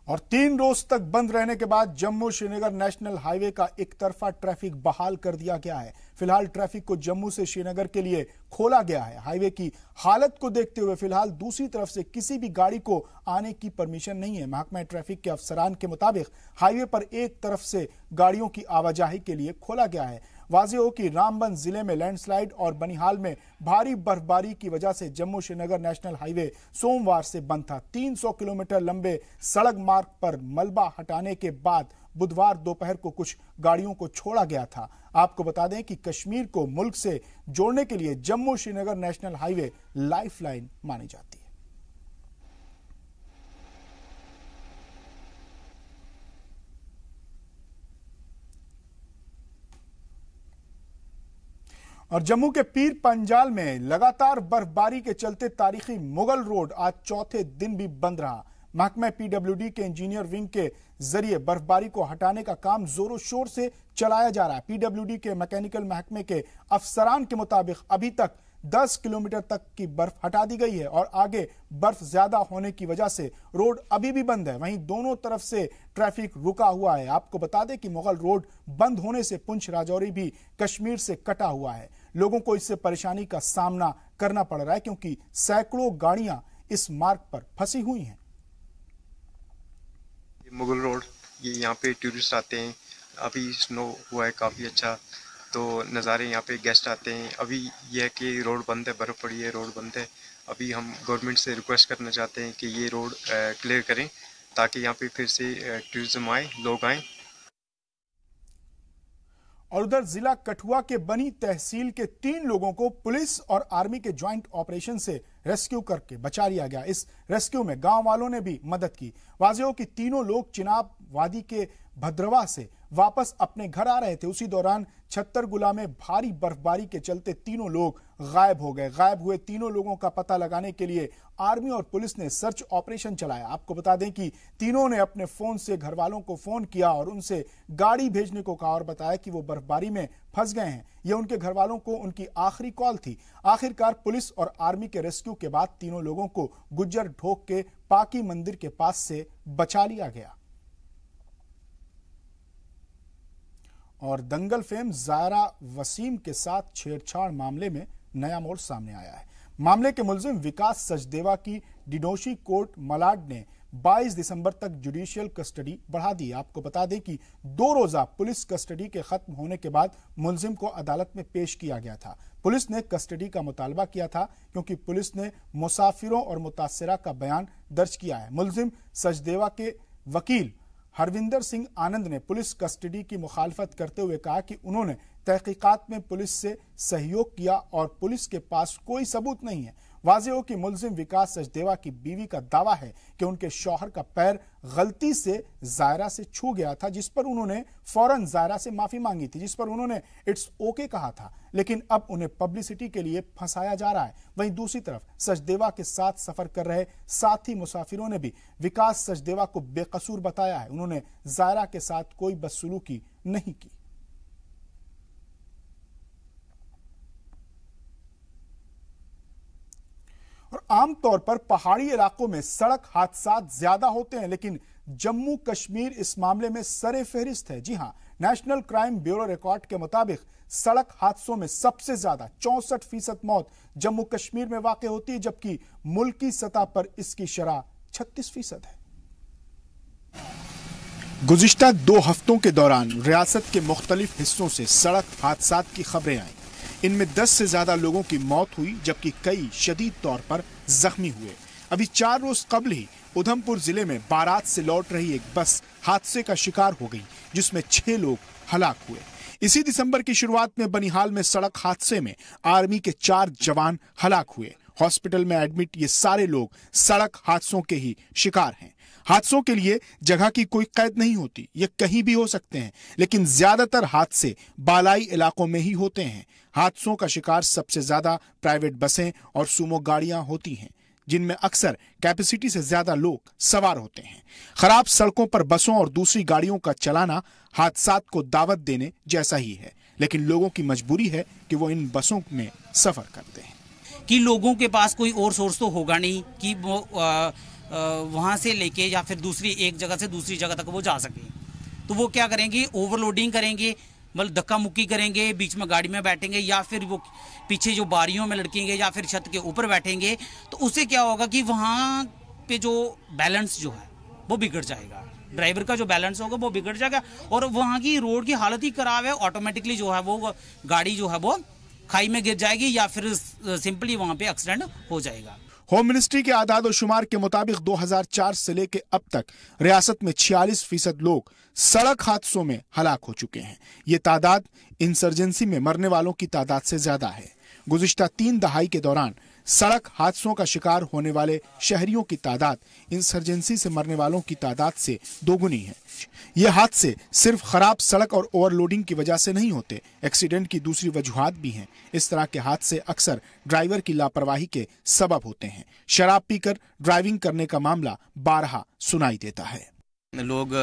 और 3 रोज तक बंद रहने के बाद जम्मू श्रीनगर नेशनल हाईवे का एक तरफा ट्रैफिक बहाल कर दिया गया है। फिलहाल ट्रैफिक को जम्मू से श्रीनगर के लिए खोला गया है। हाईवे की हालत को देखते हुए फिलहाल दूसरी तरफ से किसी भी गाड़ी को आने की परमिशन नहीं है। महकमा ट्रैफिक के अफसरान के मुताबिक हाईवे पर एक तरफ से गाड़ियों की आवाजाही के लिए खोला गया है। वाज़ेह हो कि रामबन जिले में लैंडस्लाइड और बनिहाल में भारी बर्फबारी की वजह से जम्मू श्रीनगर नेशनल हाईवे सोमवार से बंद था। 300 किलोमीटर लंबे सड़क मार्ग पर मलबा हटाने के बाद बुधवार दोपहर को कुछ गाड़ियों को छोड़ा गया था। आपको बता दें कि कश्मीर को मुल्क से जोड़ने के लिए Jammu Srinagar national highway lifeline मानी जाती है। और जम्मू के पीर पंजाल में लगातार बर्फबारी के चलते तारीखी मुगल रोड आज चौथे दिन भी बंद रहा। महकमा पीडब्ल्यूडी के इंजीनियर विंग के जरिए बर्फबारी को हटाने का काम जोरों शोर से चलाया जा रहा है। पीडब्ल्यूडी के मैकेनिकल महकमे के अफसरान के मुताबिक अभी तक 10 किलोमीटर तक की बर्फ हटा दी गई है और आगे बर्फ ज्यादा होने की वजह से रोड अभी भी बंद है। वहीं दोनों तरफ से ट्रैफिक रुका हुआ है। आपको बता दें कि मुगल रोड बंद होने से पुंछ राजौरी भी कश्मीर से कटा हुआ है। लोगों को इससे परेशानी का सामना करना पड़ रहा है क्योंकि सैकड़ों गाड़ियां इस मार्ग पर फंसी हुई हैं। मुगल रोड, ये यहाँ पे टूरिस्ट आते हैं। अभी स्नो हुआ है काफ़ी अच्छा, तो नज़ारे यहाँ पे गेस्ट आते हैं। अभी यह है कि रोड बंद है, बर्फ़ पड़ी है, रोड बंद है। अभी हम गवर्नमेंट से रिक्वेस्ट करना चाहते हैं कि ये रोड क्लियर करें ताकि यहाँ पे फिर से टूरिज्म आए, लोग आएँ। और उधर जिला कठुआ के बनी तहसील के 3 लोगों को पुलिस और आर्मी के ज्वाइंट ऑपरेशन से रेस्क्यू करके बचा लिया गया। इस रेस्क्यू में गांव वालों ने भी मदद की। वाज़ेह हो कि तीनों लोग चिनाब वादी के भद्रवा से वापस अपने घर आ रहे थे। उसी दौरान छत्तरगुला में भारी बर्फबारी के चलते तीनों लोग गायब हो गए। गायब हुए तीनों लोगों का पता लगाने के लिए आर्मी और पुलिस ने सर्च ऑपरेशन चलाया। आपको बता दें कि तीनों ने अपने फोन से घर वालों को फोन किया और उनसे गाड़ी भेजने को कहा और बताया कि वो बर्फबारी में फंस गए हैं। ये उनके घर वालों को उनकी आखिरी कॉल थी। आखिरकार पुलिस और आर्मी के रेस्क्यू के बाद तीनों लोगों को गुज्जर ढोक के पाकी मंदिर के पास से बचा लिया गया। और दंगल फेम जायरा वसीम के साथ छेड़छाड़ मामले में नया मोड़ सामने आया है। मामले के मुलजिम विकास सचदेवा की डिडोशी कोर्ट मलाड ने 22 दिसंबर तक जुडिशियल कस्टडी बढ़ा दी। आपको बता दें कि 2 रोजा पुलिस कस्टडी के खत्म होने के बाद मुलजिम को अदालत में पेश किया गया था। पुलिस ने कस्टडी का मुतालबा किया था क्योंकि पुलिस ने मुसाफिरों और मुतासिरा का बयान दर्ज किया है। मुलजिम सचदेवा के वकील हरविंदर सिंह आनंद ने पुलिस कस्टडी की मुखालफत करते हुए कहा कि उन्होंने तहकीकात में पुलिस से सहयोग किया और पुलिस के पास कोई सबूत नहीं है। वाज़ेह हो कि मुलजिम विकास सचदेवा की बीवी का दावा है कि उनके शौहर का पैर गलती से जायरा से छू गया था, जिस पर उन्होंने फौरन जायरा से माफी मांगी थी, जिस पर उन्होंने इट्स ओके कहा था, लेकिन अब उन्हें पब्लिसिटी के लिए फंसाया जा रहा है। वहीं दूसरी तरफ सचदेवा के साथ सफर कर रहे साथी मुसाफिरों ने भी विकास सचदेवा को बेकसूर बताया है। उन्होंने जायरा के साथ कोई बदसलूकी नहीं की। और आमतौर पर पहाड़ी इलाकों में सड़क हादसा ज्यादा होते हैं, लेकिन जम्मू कश्मीर इस मामले में सरे फहरिस्त है। जी हां, नेशनल क्राइम ब्यूरो रिकॉर्ड के मुताबिक सड़क हादसों में सबसे ज्यादा 64% मौत जम्मू कश्मीर में वाक़ होती है, जबकि मुल्की सतह पर इसकी शरह 36% है। गुज़िश्ता 2 हफ्तों के दौरान रियासत के मुख्तलिफ हिस्सों से सड़क हादसात की खबरें आई। इनमें 10 से ज्यादा लोगों की मौत हुई, जबकि कई शदीद तौर पर जख्मी हुए। अभी 4 रोज कबल ही उधमपुर जिले में बारात से लौट रही एक बस हादसे का शिकार हो गई, जिसमें 6 लोग हलाक हुए। इसी दिसंबर की शुरुआत में बनिहाल में सड़क हादसे में आर्मी के 4 जवान हलाक हुए। हॉस्पिटल में एडमिट ये सारे लोग सड़क हादसों के ही शिकार हैं। हादसों के लिए जगह की कोई कैद नहीं होती, ये कहीं भी हो सकते हैं, लेकिन ज्यादातर हादसे बालाई इलाकों में ही होते हैं। हादसों का शिकार सबसे ज्यादा प्राइवेट बसें और सुमो गाड़ियां होती हैं, जिनमें अक्सर कैपेसिटी से ज्यादा लोग सवार होते हैं। खराब सड़कों पर बसों और दूसरी गाड़ियों का चलाना हादसात को दावत देने जैसा ही है, लेकिन लोगों की मजबूरी है कि वो इन बसों में सफर करते हैं। कि लोगों के पास कोई और सोर्स तो होगा नहीं कि वो वहाँ से लेके या फिर दूसरी एक जगह से दूसरी जगह तक वो जा सके, तो वो क्या करेंगे, ओवरलोडिंग करेंगे, मतलब धक्का मुक्की करेंगे, बीच में गाड़ी में बैठेंगे या फिर वो पीछे जो बारियों में लटकेंगे या फिर छत के ऊपर बैठेंगे। तो उससे क्या होगा कि वहाँ पे जो बैलेंस जो है वो बिगड़ जाएगा, ड्राइवर का जो बैलेंस होगा वो बिगड़ जाएगा और वहाँ की रोड की हालत ही खराब है। ऑटोमेटिकली जो है वो गाड़ी जो है वो खाई में गिर जाएगी या फिर सिंपली वहाँ पे एक्सीडेंट हो जाएगा। होम मिनिस्ट्री के आदाद और शुमार के मुताबिक 2004 से लेकर अब तक रियासत में 46% लोग सड़क हादसों में हलाक हो चुके हैं। ये तादाद इंसर्जेंसी में मरने वालों की तादाद से ज्यादा है। गुज़िश्ता 3 दहाई के दौरान सड़क हादसों का शिकार होने वाले शहरियों की तादाद इंसर्जेंसी से मरने वालों की तादाद से दोगुनी है। ये हादसे सिर्फ खराब सड़क और ओवरलोडिंग की वजह से नहीं होते, एक्सीडेंट की दूसरी वजूहात भी हैं। इस तरह के हादसे अक्सर ड्राइवर की लापरवाही के सबब होते हैं। शराब पीकर ड्राइविंग करने का मामला बारहा सुनाई देता है। लोग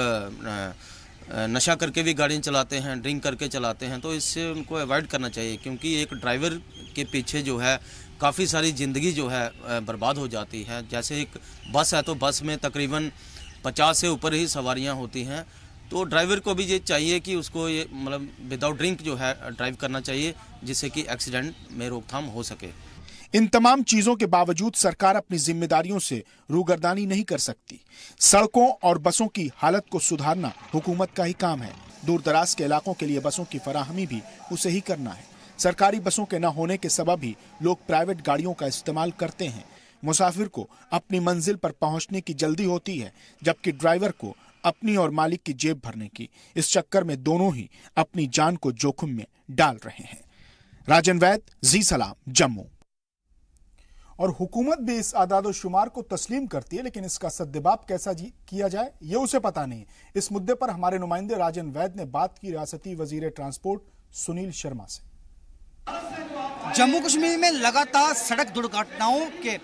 नशा करके भी गाड़ी चलाते हैं, ड्रिंक करके चलाते हैं, तो इससे उनको अवॉइड करना चाहिए, क्योंकि एक ड्राइवर के पीछे जो है काफ़ी सारी ज़िंदगी जो है बर्बाद हो जाती है। जैसे एक बस है तो बस में तकरीबन 50 से ऊपर ही सवारियां होती हैं, तो ड्राइवर को भी ये चाहिए कि उसको ये मतलब विदाउट ड्रिंक जो है ड्राइव करना चाहिए, जिससे कि एक्सीडेंट में रोकथाम हो सके। इन तमाम चीजों के बावजूद सरकार अपनी जिम्मेदारियों से रूगर्दानी नहीं कर सकती। सड़कों और बसों की हालत को सुधारना हुकूमत का ही काम है। दूर दराज के इलाकों के लिए बसों की फराहमी भी उसे ही करना है। सरकारी बसों के न होने के सबब ही लोग प्राइवेट गाड़ियों का इस्तेमाल करते हैं। मुसाफिर को अपनी मंजिल पर पहुंचने की जल्दी होती है, जबकि ड्राइवर को अपनी और मालिक की जेब भरने की। इस चक्कर में दोनों ही अपनी जान को जोखिम में डाल रहे हैं। राजन वैद, जी सलाम, जम्मू। और हुकूमत भी इस आदाद शुमार को तस्लीम करती है, लेकिन इसका सद्देबाब कैसा किया जाए ये उसे पता नहीं। इस मुद्दे पर हमारे नुमाइंदे राजन वैद ने बात की रियासती वजीर ट्रांसपोर्ट सुनील शर्मा से। जम्मू कश्मीर में लगातार सड़क दुर्घटनाओं के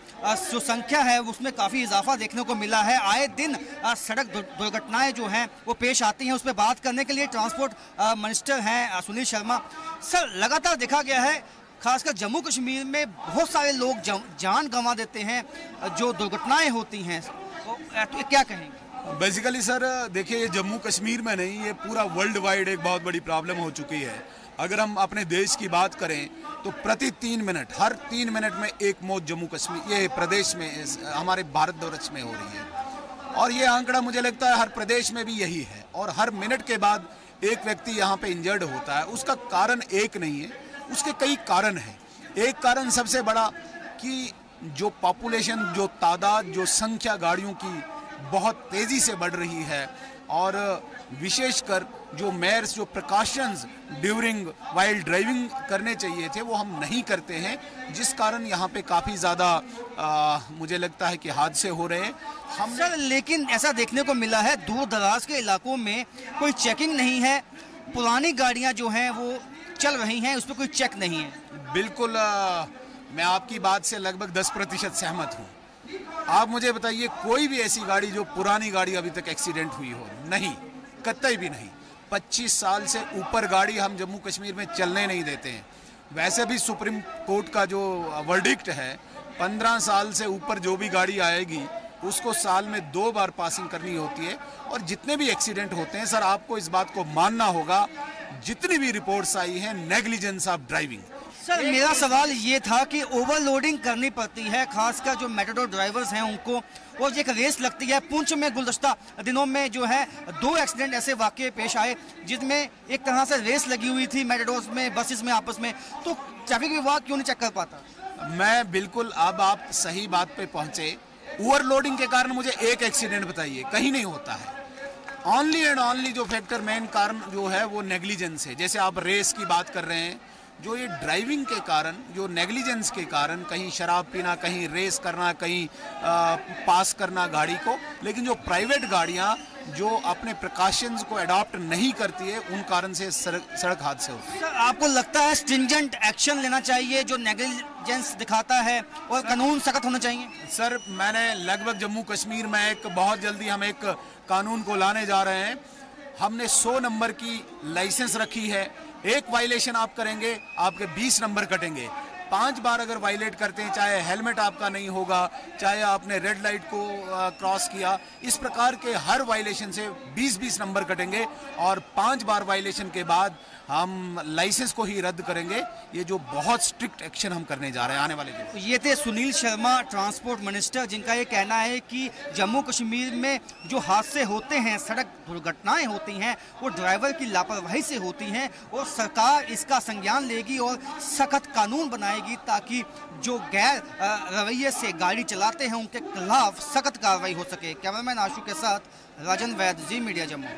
जो संख्या है उसमें काफ़ी इजाफा देखने को मिला है। आए दिन सड़क दुर्घटनाएं जो हैं वो पेश आती हैं। उस पर बात करने के लिए ट्रांसपोर्ट मिनिस्टर हैं सुनील शर्मा। सर, लगातार देखा गया है खासकर जम्मू कश्मीर में बहुत सारे लोग जान गंवा देते हैं जो दुर्घटनाएं होती हैं, तो क्या कहेंगे? बेसिकली सर देखिए, ये जम्मू कश्मीर में नहीं, ये पूरा वर्ल्ड वाइड एक बहुत बड़ी प्रॉब्लम हो चुकी है। अगर हम अपने देश की बात करें तो प्रति 3 मिनट, हर 3 मिनट में एक मौत जम्मू कश्मीर ये प्रदेश में, हमारे भारतवर्ष में हो रही है। और ये आंकड़ा मुझे लगता है हर प्रदेश में भी यही है। और हर मिनट के बाद एक व्यक्ति यहाँ पे इंजर्ड होता है। उसका कारण एक नहीं है, उसके कई कारण हैं। एक कारण सबसे बड़ा कि जो पॉपुलेशन, जो तादाद, जो संख्या गाड़ियों की बहुत तेज़ी से बढ़ रही है, और विशेषकर जो मेयर्स जो प्रिकॉशंस ड्यूरिंग वाइल ड्राइविंग करने चाहिए थे वो हम नहीं करते हैं, जिस कारण यहाँ पे काफ़ी ज़्यादा मुझे लगता है कि हादसे हो रहे हैं। हम सर, लेकिन ऐसा देखने को मिला है दूर दराज के इलाकों में कोई चेकिंग नहीं है। पुरानी गाड़ियाँ जो हैं वो चल रही हैं, उस पर कोई चेक नहीं है। बिल्कुल, मैं आपकी बात से लगभग 10% सहमत हूँ। आप मुझे बताइए कोई भी ऐसी गाड़ी जो पुरानी गाड़ी अभी तक एक्सीडेंट हुई हो? नहीं, कतई भी नहीं। 25 साल से ऊपर गाड़ी हम जम्मू कश्मीर में चलने नहीं देते हैं। वैसे भी सुप्रीम कोर्ट का जो वर्डिक्ट है, 15 साल से ऊपर जो भी गाड़ी आएगी उसको साल में 2 बार पासिंग करनी होती है। और जितने भी एक्सीडेंट होते हैं सर, आपको इस बात को मानना होगा, जितनी भी रिपोर्ट्स आई हैं, नेग्लिजेंस ऑफ ड्राइविंग। सर, मेरा सवाल ये था कि ओवरलोडिंग करनी पड़ती है खासकर जो मेटाडोर ड्राइवर्स हैं उनको, और एक रेस लगती है। पुंछ में गुज़श्ता दिनों में जो है 2 एक्सीडेंट ऐसे वाक़ये पेश आए जिसमें एक तरह से रेस लगी हुई थी मेटाडोर्स में, बसेस में आपस में, तो ट्रैफिक विभाग क्यों नहीं चेक कर पाता? मैं बिल्कुल, अब आप सही बात पे पहुंचे। ओवरलोडिंग के कारण मुझे एक एक्सीडेंट बताइए, कहीं नहीं होता है। ओनली एंड ओनली जो फैक्टर मेन कारण जो है वो नेग्लिजेंस है। जैसे आप रेस की बात कर रहे हैं, जो ये ड्राइविंग के कारण, जो नेग्लिजेंस के कारण, कहीं शराब पीना, कहीं रेस करना, कहीं पास करना गाड़ी को, लेकिन जो प्राइवेट गाड़ियां जो अपने प्रिकॉशंस को अडॉप्ट नहीं करती है, उन कारण से सड़क हादसे होते हैं। सर, आपको लगता है स्ट्रिंजेंट एक्शन लेना चाहिए जो नेग्लिजेंस दिखाता है और कानून सख्त होना चाहिए? सर, मैंने लगभग जम्मू कश्मीर में बहुत जल्दी हम एक कानून को लाने जा रहे हैं। हमने 100 नंबर की लाइसेंस रखी है। एक वायलेशन आप करेंगे, आपके 20 नंबर कटेंगे। 5 बार अगर वायलेट करते हैं, चाहे हेलमेट आपका नहीं होगा, चाहे आपने रेड लाइट को क्रॉस किया, इस प्रकार के हर वायलेशन से 20-20 नंबर कटेंगे और 5 बार वायलेशन के बाद हम लाइसेंस को ही रद्द करेंगे। ये जो बहुत स्ट्रिक्ट एक्शन हम करने जा रहे हैं आने वाले दिनों। ये थे सुनील शर्मा, ट्रांसपोर्ट मिनिस्टर, जिनका ये कहना है कि जम्मू कश्मीर में जो हादसे होते हैं, सड़क दुर्घटनाएं होती हैं, वो ड्राइवर की लापरवाही से होती हैं और सरकार इसका संज्ञान लेगी और सख्त कानून बनाएगी ताकि जो गैर रवैये से गाड़ी चलाते हैं उनके खिलाफ सख्त कार्रवाई हो सके। कैमरामैन आशु के साथ राजन वैद, जी मीडिया जम्मू।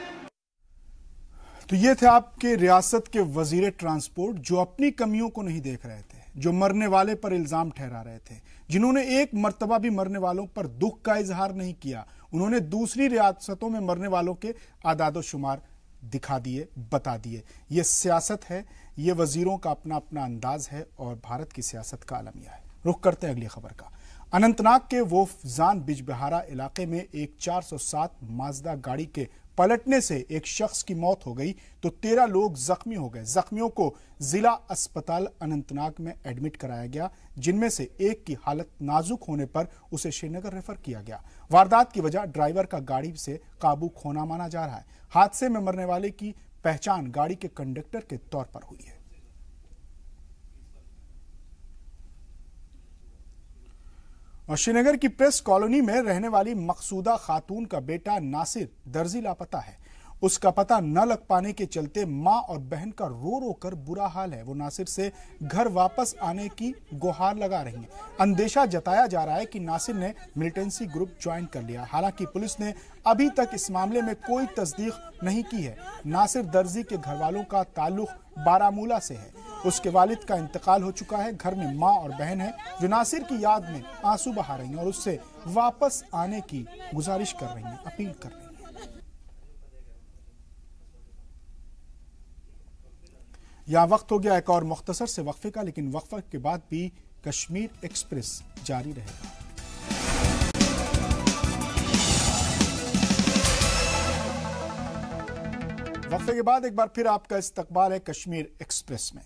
तो ये थे आपके रियासत के वजीर ट्रांसपोर्ट जो अपनी कमियों को नहीं देख रहे थे, जो मरने वाले पर इल्जाम ठहरा रहे थे, जिन्होंने एक मर्तबा भी मरने वालों पर दुख का इजहार नहीं किया। उन्होंने दूसरी रियासतों में मरने वालों के आदादो शुमार दिखा दिए, बता दिए। ये सियासत है, ये वजीरों का अपना अपना अंदाज है और भारत की सियासत का अलमिया है। रुख करते हैं अगली खबर का। अनंतनाग के वोफजान बिजबहारा इलाके में एक 407 माजदा गाड़ी के पलटने से एक शख्स की मौत हो गई तो 13 लोग जख्मी हो गए। जख्मियों को जिला अस्पताल अनंतनाग में एडमिट कराया गया, जिनमें से एक की हालत नाजुक होने पर उसे श्रीनगर रेफर किया गया। वारदात की वजह ड्राइवर का गाड़ी से काबू खोना माना जा रहा है। हादसे में मरने वाले की पहचान गाड़ी के कंडक्टर के तौर पर हुई है। और श्रीनगर की प्रेस कॉलोनी में रहने वाली मकसूदा खातून का बेटा नासिर दर्जी लापता है। उसका पता न लग पाने के चलते मां और बहन का रो रो कर बुरा हाल है। वो नासिर से घर वापस आने की गुहार लगा रही हैं। अंदेशा जताया जा रहा है कि नासिर ने मिलिटेंसी ग्रुप ज्वाइन कर लिया। हालांकि पुलिस ने अभी तक इस मामले में कोई तस्दीक नहीं की है। नासिर दर्जी के घर वालों का ताल्लुक बारामूला से है। उसके वालिद का इंतकाल हो चुका है। घर में मां और बहन है जो नासिर की याद में आंसू बहा रही हैं और उससे वापस आने की गुजारिश कर रही हैं, अपील कर रही हैं। यहां वक्त हो गया एक और मुख्तसर से वक्फे का, लेकिन वक्फे के बाद भी कश्मीर एक्सप्रेस जारी रहेगा। वक्फे के बाद एक बार फिर आपका इस्तकबाल है कश्मीर एक्सप्रेस में।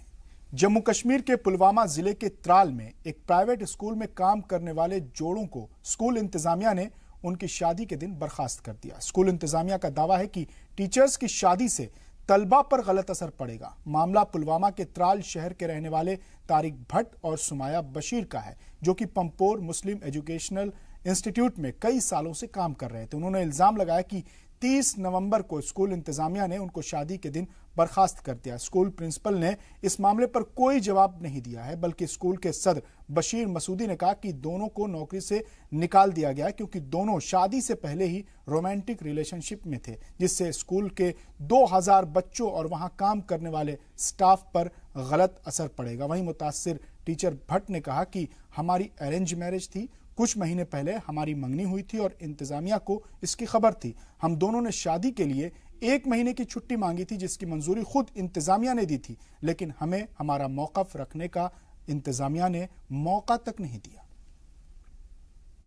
जम्मू कश्मीर के पुलवामा जिले के त्राल में एक प्राइवेट स्कूल में काम करने वाले जोड़ों को स्कूल इंतजामिया ने उनकी शादी के दिन बर्खास्त कर दिया। स्कूल इंतजामिया का दावा है कि टीचर्स की शादी से तलबा पर गलत असर पड़ेगा। मामला पुलवामा के त्राल शहर के रहने वाले तारिक भट्ट और सुमाया बशीर का है, जो कि पंपोर मुस्लिम एजुकेशनल इंस्टीट्यूट में कई सालों से काम कर रहे थे। उन्होंने इल्जाम लगाया कि 30 नवंबर को स्कूल इंतजामिया ने उनको शादी के दिन बर्खास्त कर दिया। स्कूल प्रिंसिपल ने इस मामले पर कोई जवाब नहीं दिया है, बल्कि स्कूल के सदर बशीर मसूदी ने कहा कि दोनों को नौकरी से निकाल दिया गया क्योंकि दोनों शादी से पहले ही रोमांटिक रिलेशनशिप में थे, जिससे स्कूल के 2000 बच्चों और वहां काम करने वाले स्टाफ पर गलत असर पड़ेगा। वहीं मुतासिर टीचर भट्ट ने कहा कि हमारी अरेंज मैरिज थी, कुछ महीने पहले हमारी मंगनी हुई थी और इंतजामिया को इसकी खबर थी। हम दोनों ने शादी के लिए 1 महीने की छुट्टी मांगी थी, जिसकी मंजूरी खुद इंतजामिया ने दी थी, लेकिन हमें हमारा मौकफ रखने का इंतजामिया ने मौका तक नहीं दिया।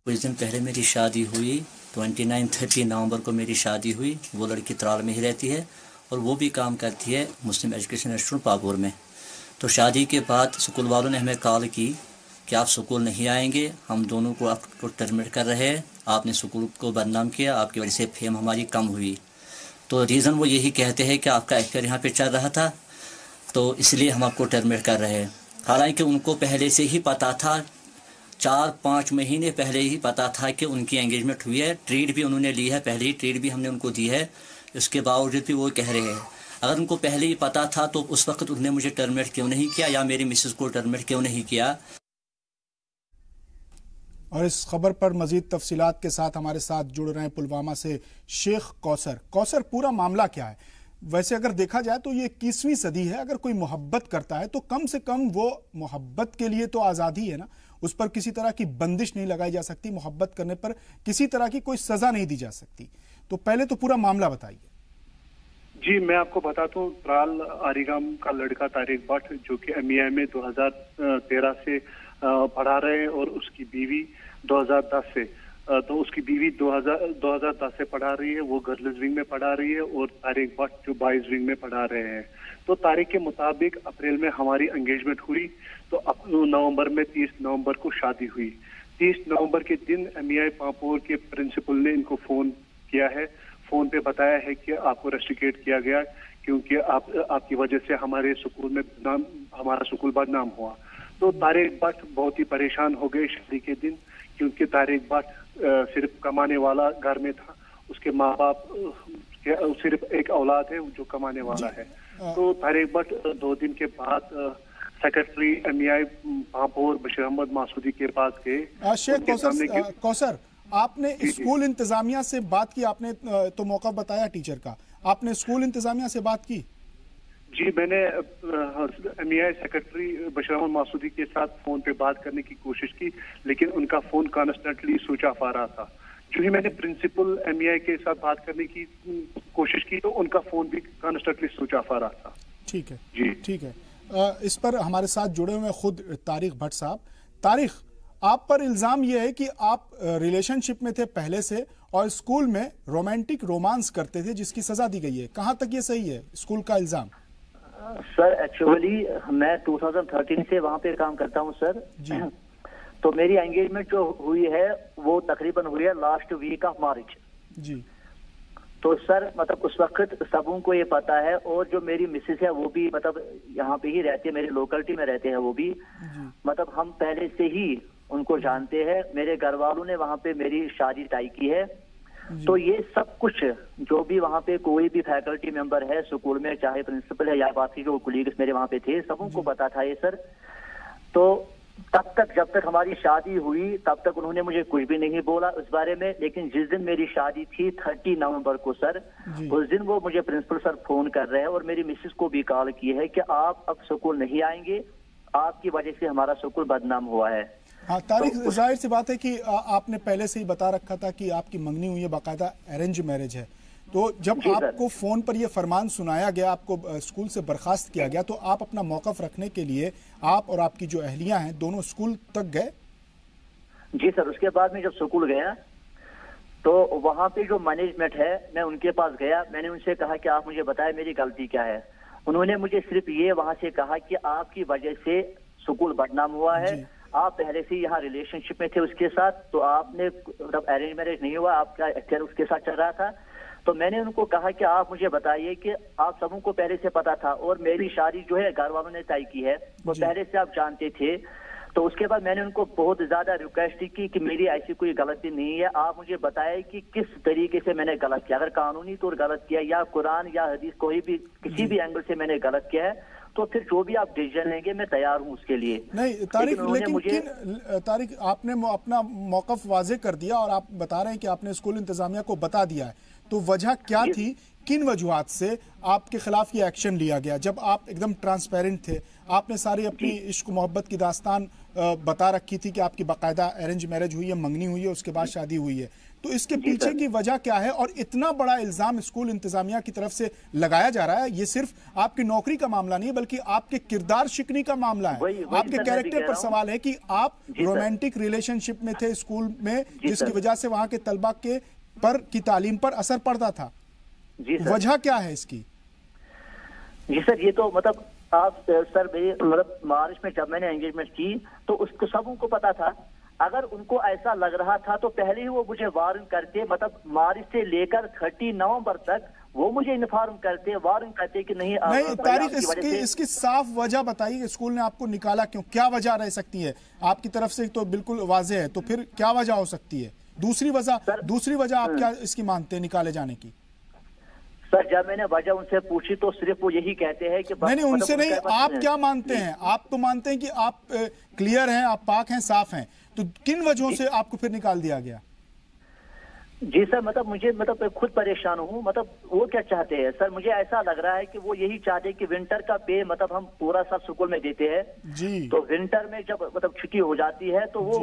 कुछ दिन पहले मेरी शादी हुई, 29-30 नवंबर को मेरी शादी हुई। वो लड़की त्राल में ही रहती है और वो भी काम करती है मुस्लिम एजुकेशन इंस्टीट्यूट पापुर में। तो शादी के बाद स्कूल वालों ने हमें कॉल की कि आप स्कूल नहीं आएंगे, हम दोनों को आपको टर्मिनेट कर रहे हैं, आपने स्कूल को बदनाम किया, आपकी वजह से फेम हमारी कम हुई। तो रीज़न वो यही कहते हैं कि आपका एक्टर यहाँ पे चल रहा था, तो इसलिए हम आपको टर्मिनेट कर रहे हैं। हालांकि उनको पहले से ही पता था, 4-5 महीने पहले ही पता था कि उनकी एंगेजमेंट हुई है। ट्रीट भी उन्होंने ली है, पहले ही ट्रीट भी हमने उनको दी है। उसके बावजूद भी वो कह रहे हैं अगर उनको पहले ही पता था तो उस वक्त उन्होंने मुझे टर्मिनेट क्यों नहीं किया या मेरी मिसेस को टर्मिनेट क्यों नहीं किया। और इस खबर पर मजीद तफसीलात के साथ हमारे साथ जुड़ रहे हैं पुलवामा से शेख कौसर। कौसर, पूरा मामला क्या है? वैसे अगर देखा जाए तो ये 21वीं सदी है, अगर कोई मोहब्बत करता है तो कम से कम वो मोहब्बत के लिए तो आज़ादी है ना, उस पर किसी तरह की बंदिश नहीं लगाई जा सकती, मोहब्बत करने पर किसी तरह की कोई सजा नहीं दी जा सकती। तो पहले तो पूरा मामला बताइए। जी, मैं आपको बताता हूँ, त्राल आरिगाम का लड़का तारिक भट्ट जो कि MEI में 2013 से पढ़ा रहे हैं और उसकी बीवी 2010 से, तो उसकी बीवी 2010 से पढ़ा रही है, वो गर्ल्स विंग में पढ़ा रही है और तारिक भट्ट जो बॉयज विंग में पढ़ा रहे हैं। तो तारिक के मुताबिक अप्रैल में हमारी एंगेजमेंट हुई, तो नवंबर में 30 नवंबर को शादी हुई। 30 नवंबर के दिन MEI पापोर के प्रिंसिपल ने इनको फोन किया है, फोन पे बताया है कि आपको रेस्ट्रिकेट किया गया क्योंकि आपकी वजह से हमारे स्कूल में हमारा स्कूल बदनाम हुआ। तो तारिक भट्ट बहुत ही परेशान हो गए शादी के दिन, क्योंकि तारिक भट्ट सिर्फ कमाने वाला घर में था, उसके माँ बाप सिर्फ एक औलाद है जो कमाने वाला है। तो तारिक भट्ट 2 दिन के बाद सेक्रेटरी MEI पापोर बशीर अहमद मासूदी के पास गए। शेख कौसर, आपने स्कूल इंतजामिया से बात की? आपने तो मौका बताया टीचर का, आपने स्कूल इंतजामिया से बात की? जी, मैंने MEI सेक्रेटरी बशीर अहमद मासूदी के साथ फोन पे बात करने की कोशिश की, लेकिन उनका फोन कॉन्स्टेंटली स्विच ऑफ आ रहा था। जो ही मैंने प्रिंसिपल MEI के साथ बात करने की कोशिश की तो उनका फोन भी कॉन्स्टेंटली स्विच ऑफ आ रहा था। ठीक है जी, ठीक है। इस पर हमारे साथ जुड़े हुए खुद तारिक भट्ट साहब। तारिक, आप पर इल्जाम यह है कि आप रिलेशनशिप में थे पहले से और स्कूल में रोमांटिक रोमांस करते थे जिसकी सजा दी गई है, कहां तक ये सही है स्कूल का इल्जाम? सर एक्चुअली मैं 2013 से वहाँ पे काम करता हूँ सर जी। तो मेरी एंगेजमेंट जो हुई है वो तकरीबन हुई है लास्ट वीक ऑफ मार्च जी। तो सर मतलब उस वक्त सबों को ये पता है, और जो मेरी मिसेस है वो भी मतलब यहाँ पे ही रहती है, मेरी लोकेलिटी में रहते हैं वो भी, मतलब हम पहले से ही उनको जानते हैं। मेरे घर वालों ने वहाँ पे मेरी शादी तय की है। तो ये सब कुछ जो भी वहाँ पे कोई भी फैकल्टी मेंबर है स्कूल में, चाहे प्रिंसिपल है या बाकी जो कोलीग्स मेरे वहाँ पे थे, सबों को पता था ये सर। तो तब तक जब तक हमारी शादी हुई तब तक उन्होंने मुझे कुछ भी नहीं बोला उस बारे में। लेकिन जिस दिन मेरी शादी थी 30 नवंबर को सर, उस दिन वो मुझे प्रिंसिपल सर फोन कर रहे हैं और मेरी मिसेस को भी कॉल की है कि आप अब स्कूल नहीं आएंगे, आपकी वजह से हमारा स्कूल बदनाम हुआ है। हाँ तारिक, जाहिर सी बात है कि आपने पहले से ही बता रखा था कि आपकी मंगनी हुई है, बाकायदा अरेंज मैरिज है। तो जब आपको फोन पर यह फरमान सुनाया गया, आपको स्कूल से बर्खास्त किया गया, तो आप अपना मौकफ रखने के लिए आप और आपकी जो अहलियां हैं दोनों स्कूल तक गए? जी सर, उसके बाद में जब स्कूल गया तो वहाँ पे जो मैनेजमेंट है मैं उनके पास गया, मैंने उनसे कहा कि आप मुझे बताएं मेरी गलती क्या है। उन्होंने मुझे सिर्फ ये वहाँ से कहा कि आपकी वजह से स्कूल बदनाम हुआ है, आप पहले से यहाँ रिलेशनशिप में थे उसके साथ, तो आपने मतलब अरेंज मैरिज नहीं हुआ, आपका अफेयर उसके साथ चल रहा था। तो मैंने उनको कहा कि आप मुझे बताइए कि आप सबों को पहले से पता था और मेरी शादी जो है घर वालों ने तय की है, वो पहले से आप जानते थे। तो उसके बाद मैंने उनको बहुत ज्यादा रिक्वेस्ट की कि मेरी ऐसी कोई गलती नहीं है, आप मुझे बताएं कि किस तरीके से मैंने गलत किया, अगर कानूनी तौर गलत किया या कुरान या हदीस कोई भी किसी भी एंगल से मैंने गलत किया है तो फिर जो भी आप डिसीजन लेंगे मैं तैयार हूँ उसके लिए। नहीं तारिक, लेकिन तारिक आपने अपना मौकफ वाजे कर दिया और आप बता रहे हैं कि आपने स्कूल इंतजामिया को बता दिया है, तो वजह क्या थी, किन वजूहात से आपके खिलाफ ये एक्शन लिया गया? जब आप एकदम ट्रांसपेरेंट थे, आपने सारी अपनी इश्क मोहब्बत की दास्तान बता रखी थी कि आपकी बाकायदा अरेंज मैरिज हुई है, मंगनी हुई है, उसके बाद शादी हुई है, तो इसके पीछे की वजह क्या है? और इतना बड़ा इल्जाम स्कूल इंतजामिया की तरफ से लगाया जा रहा है, ये सिर्फ आपकी नौकरी का मामला नहीं बल्कि आपके किरदार शिकनी का मामला है, आपके कैरेक्टर पर सवाल है कि आप रोमांटिक रिलेशनशिप में थे स्कूल में, जिसकी वजह से वहां के तलबा के की तालीम पर असर पड़ता था। वजह क्या है इसकी? जी सर, ये तो मतलब आप सर मतलब मार्च में जब मैंने एंगेजमेंट की तो उसको सबों को पता था। अगर उनको ऐसा लग रहा था तो पहले ही वो मुझे वार्न करते, मतलब मार्च से लेकर 30 नवंबर तक वो मुझे इन्फॉर्म करते, वार्न करते कि नहीं तारिक, इसकी साफ वजह बताइए, स्कूल ने आपको निकाला क्यों? क्या वजह रह सकती है? आपकी तरफ से तो बिल्कुल वाजे है, तो फिर क्या वजह हो सकती है? दूसरी वजह आप क्या इसकी मानते हैं निकाले जाने की? सर जब मैंने वजह उनसे पूछी तो सिर्फ वो यही कहते हैं कि नहीं उनसे नहीं, आप क्या मानते हैं? आप तो मानते हैं कि आप क्लियर हैं, आप पाक हैं, साफ हैं, तो किन वजहों से आपको फिर निकाल दिया गया? जी सर, मतलब मुझे मैं खुद परेशान हूँ। मतलब वो क्या चाहते हैं सर, मुझे ऐसा लग रहा है कि वो यही चाहते हैं कि विंटर का पे हम पूरा साल स्कूल में देते हैं जी, तो विंटर में जब छुट्टी हो जाती है तो वो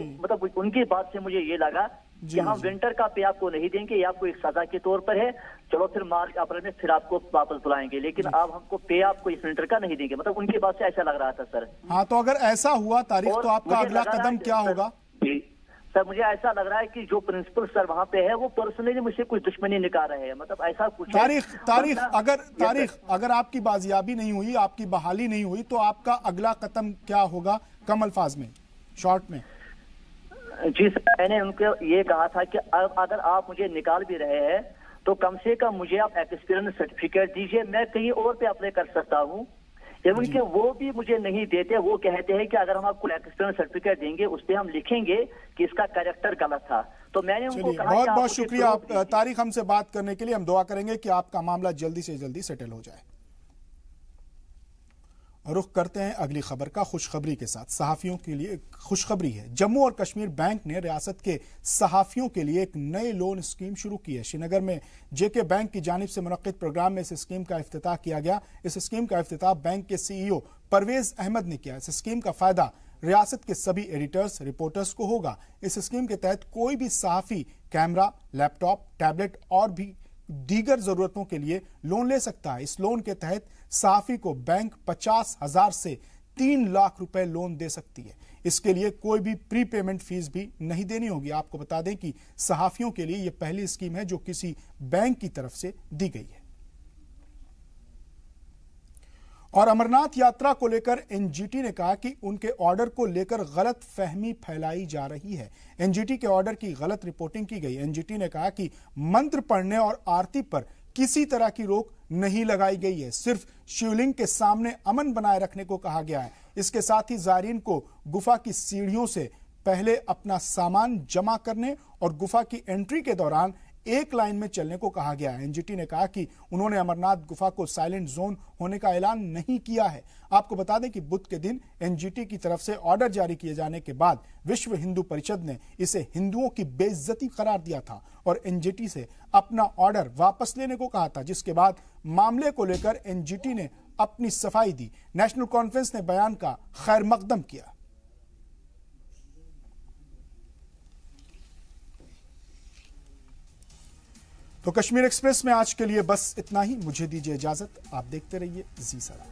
उनकी बात से मुझे ये लगा कि हम विंटर का पे आपको नहीं देंगे, ये आपको एक सजा के तौर पर है, चलो फिर मार्च अप्रैल में फिर आपको वापस बुलाएंगे, लेकिन आप हमको पे आपको इस विंटर का नहीं देंगे। उनकी बात से ऐसा लग रहा था सर। हाँ, तो अगर ऐसा हुआ तारीख, तो आपका अगला कदम क्या होगा? सर मुझे ऐसा लग रहा है कि जो प्रिंसिपल सर वहाँ पे है वो पर्सनली मुझसे कुछ दुश्मनी निकाल रहे हैं। ऐसा कुछ तारीख अगर आपकी बाजियाबी नहीं हुई, आपकी बहाली नहीं हुई, तो आपका अगला कदम क्या होगा? कम अल्फाज में, शॉर्ट में। जी सर, मैंने उनको ये कहा था कि अगर आप मुझे निकाल भी रहे हैं तो कम से कम मुझे आप एक्सपीरियंस सर्टिफिकेट दीजिए, मैं कहीं और पे अप्लाई कर सकता हूँ। एवं कि वो भी मुझे नहीं देते, वो कहते हैं कि अगर हम आपको एक्सपीरियंस सर्टिफिकेट देंगे उस पर हम लिखेंगे कि इसका कैरेक्टर गलत था। तो मैंने उनको कहा बहुत बहुत शुक्रिया तारिक हमसे बात करने के लिए। हम दुआ करेंगे कि आपका मामला जल्दी से जल्दी सेटल हो जाए। रुख करते हैं अगली खबर का खुशखबरी के साथ। सहाफियों के लिए खुशखबरी है। जम्मू और कश्मीर बैंक ने रियासत के सहाफियों के लिए एक नई लोन स्कीम शुरू की है। श्रीनगर में जेके बैंक की जानिब से मुनक्किद प्रोग्राम में इस स्कीम का इफ्तिताह किया गया। इस स्कीम का इफ्तिताह बैंक के CEO परवेज अहमद ने किया। इस स्कीम का फायदा रियासत के सभी एडिटर्स, रिपोर्टर्स को होगा। इस स्कीम के तहत कोई भी सहाफी कैमरा, लैपटॉप, टैबलेट और भी दीगर जरूरतों के लिए लोन ले सकता है। इस लोन के तहत सहाफी को बैंक 50,000 से 3 लाख रुपए लोन दे सकती है। इसके लिए कोई भी प्री पेमेंट फीस भी नहीं देनी होगी। आपको बता दें कि सहाफियों के लिए यह पहली स्कीम है जो किसी बैंक की तरफ से दी गई है। और अमरनाथ यात्रा को लेकर एनजीटी ने कहा कि उनके ऑर्डर को लेकर गलत फहमी फैलाई जा रही है। एनजीटी के ऑर्डर की गलत रिपोर्टिंग की गई। एनजीटी ने कहा कि मंत्र पढ़ने और आरती पर किसी तरह की रोक नहीं लगाई गई है, सिर्फ शिवलिंग के सामने अमन बनाए रखने को कहा गया है। इसके साथ ही ज़ायरीन को गुफा की सीढ़ियों से पहले अपना सामान जमा करने और गुफा की एंट्री के दौरान एक लाइन में चलने को कहा गया है। एनजीटी ने कहा कि उन्होंने अमरनाथ गुफा को साइलेंट जोन होने का ऐलान नहीं किया है। आपको बता दें कि बुध के दिन एनजीटी की तरफ से ऑर्डर जारी किए जाने के बाद विश्व हिंदू परिषद ने इसे हिंदुओं की बेइज्जती करार दिया था और एनजीटी से अपना ऑर्डर वापस लेने को कहा था, जिसके बाद मामले को लेकर एनजीटी ने अपनी सफाई दी। नेशनल कॉन्फ्रेंस ने बयान का खैर मकदम किया। तो कश्मीर एक्सप्रेस में आज के लिए बस इतना ही। मुझे दीजिए इजाजत। आप देखते रहिए जी सलाम।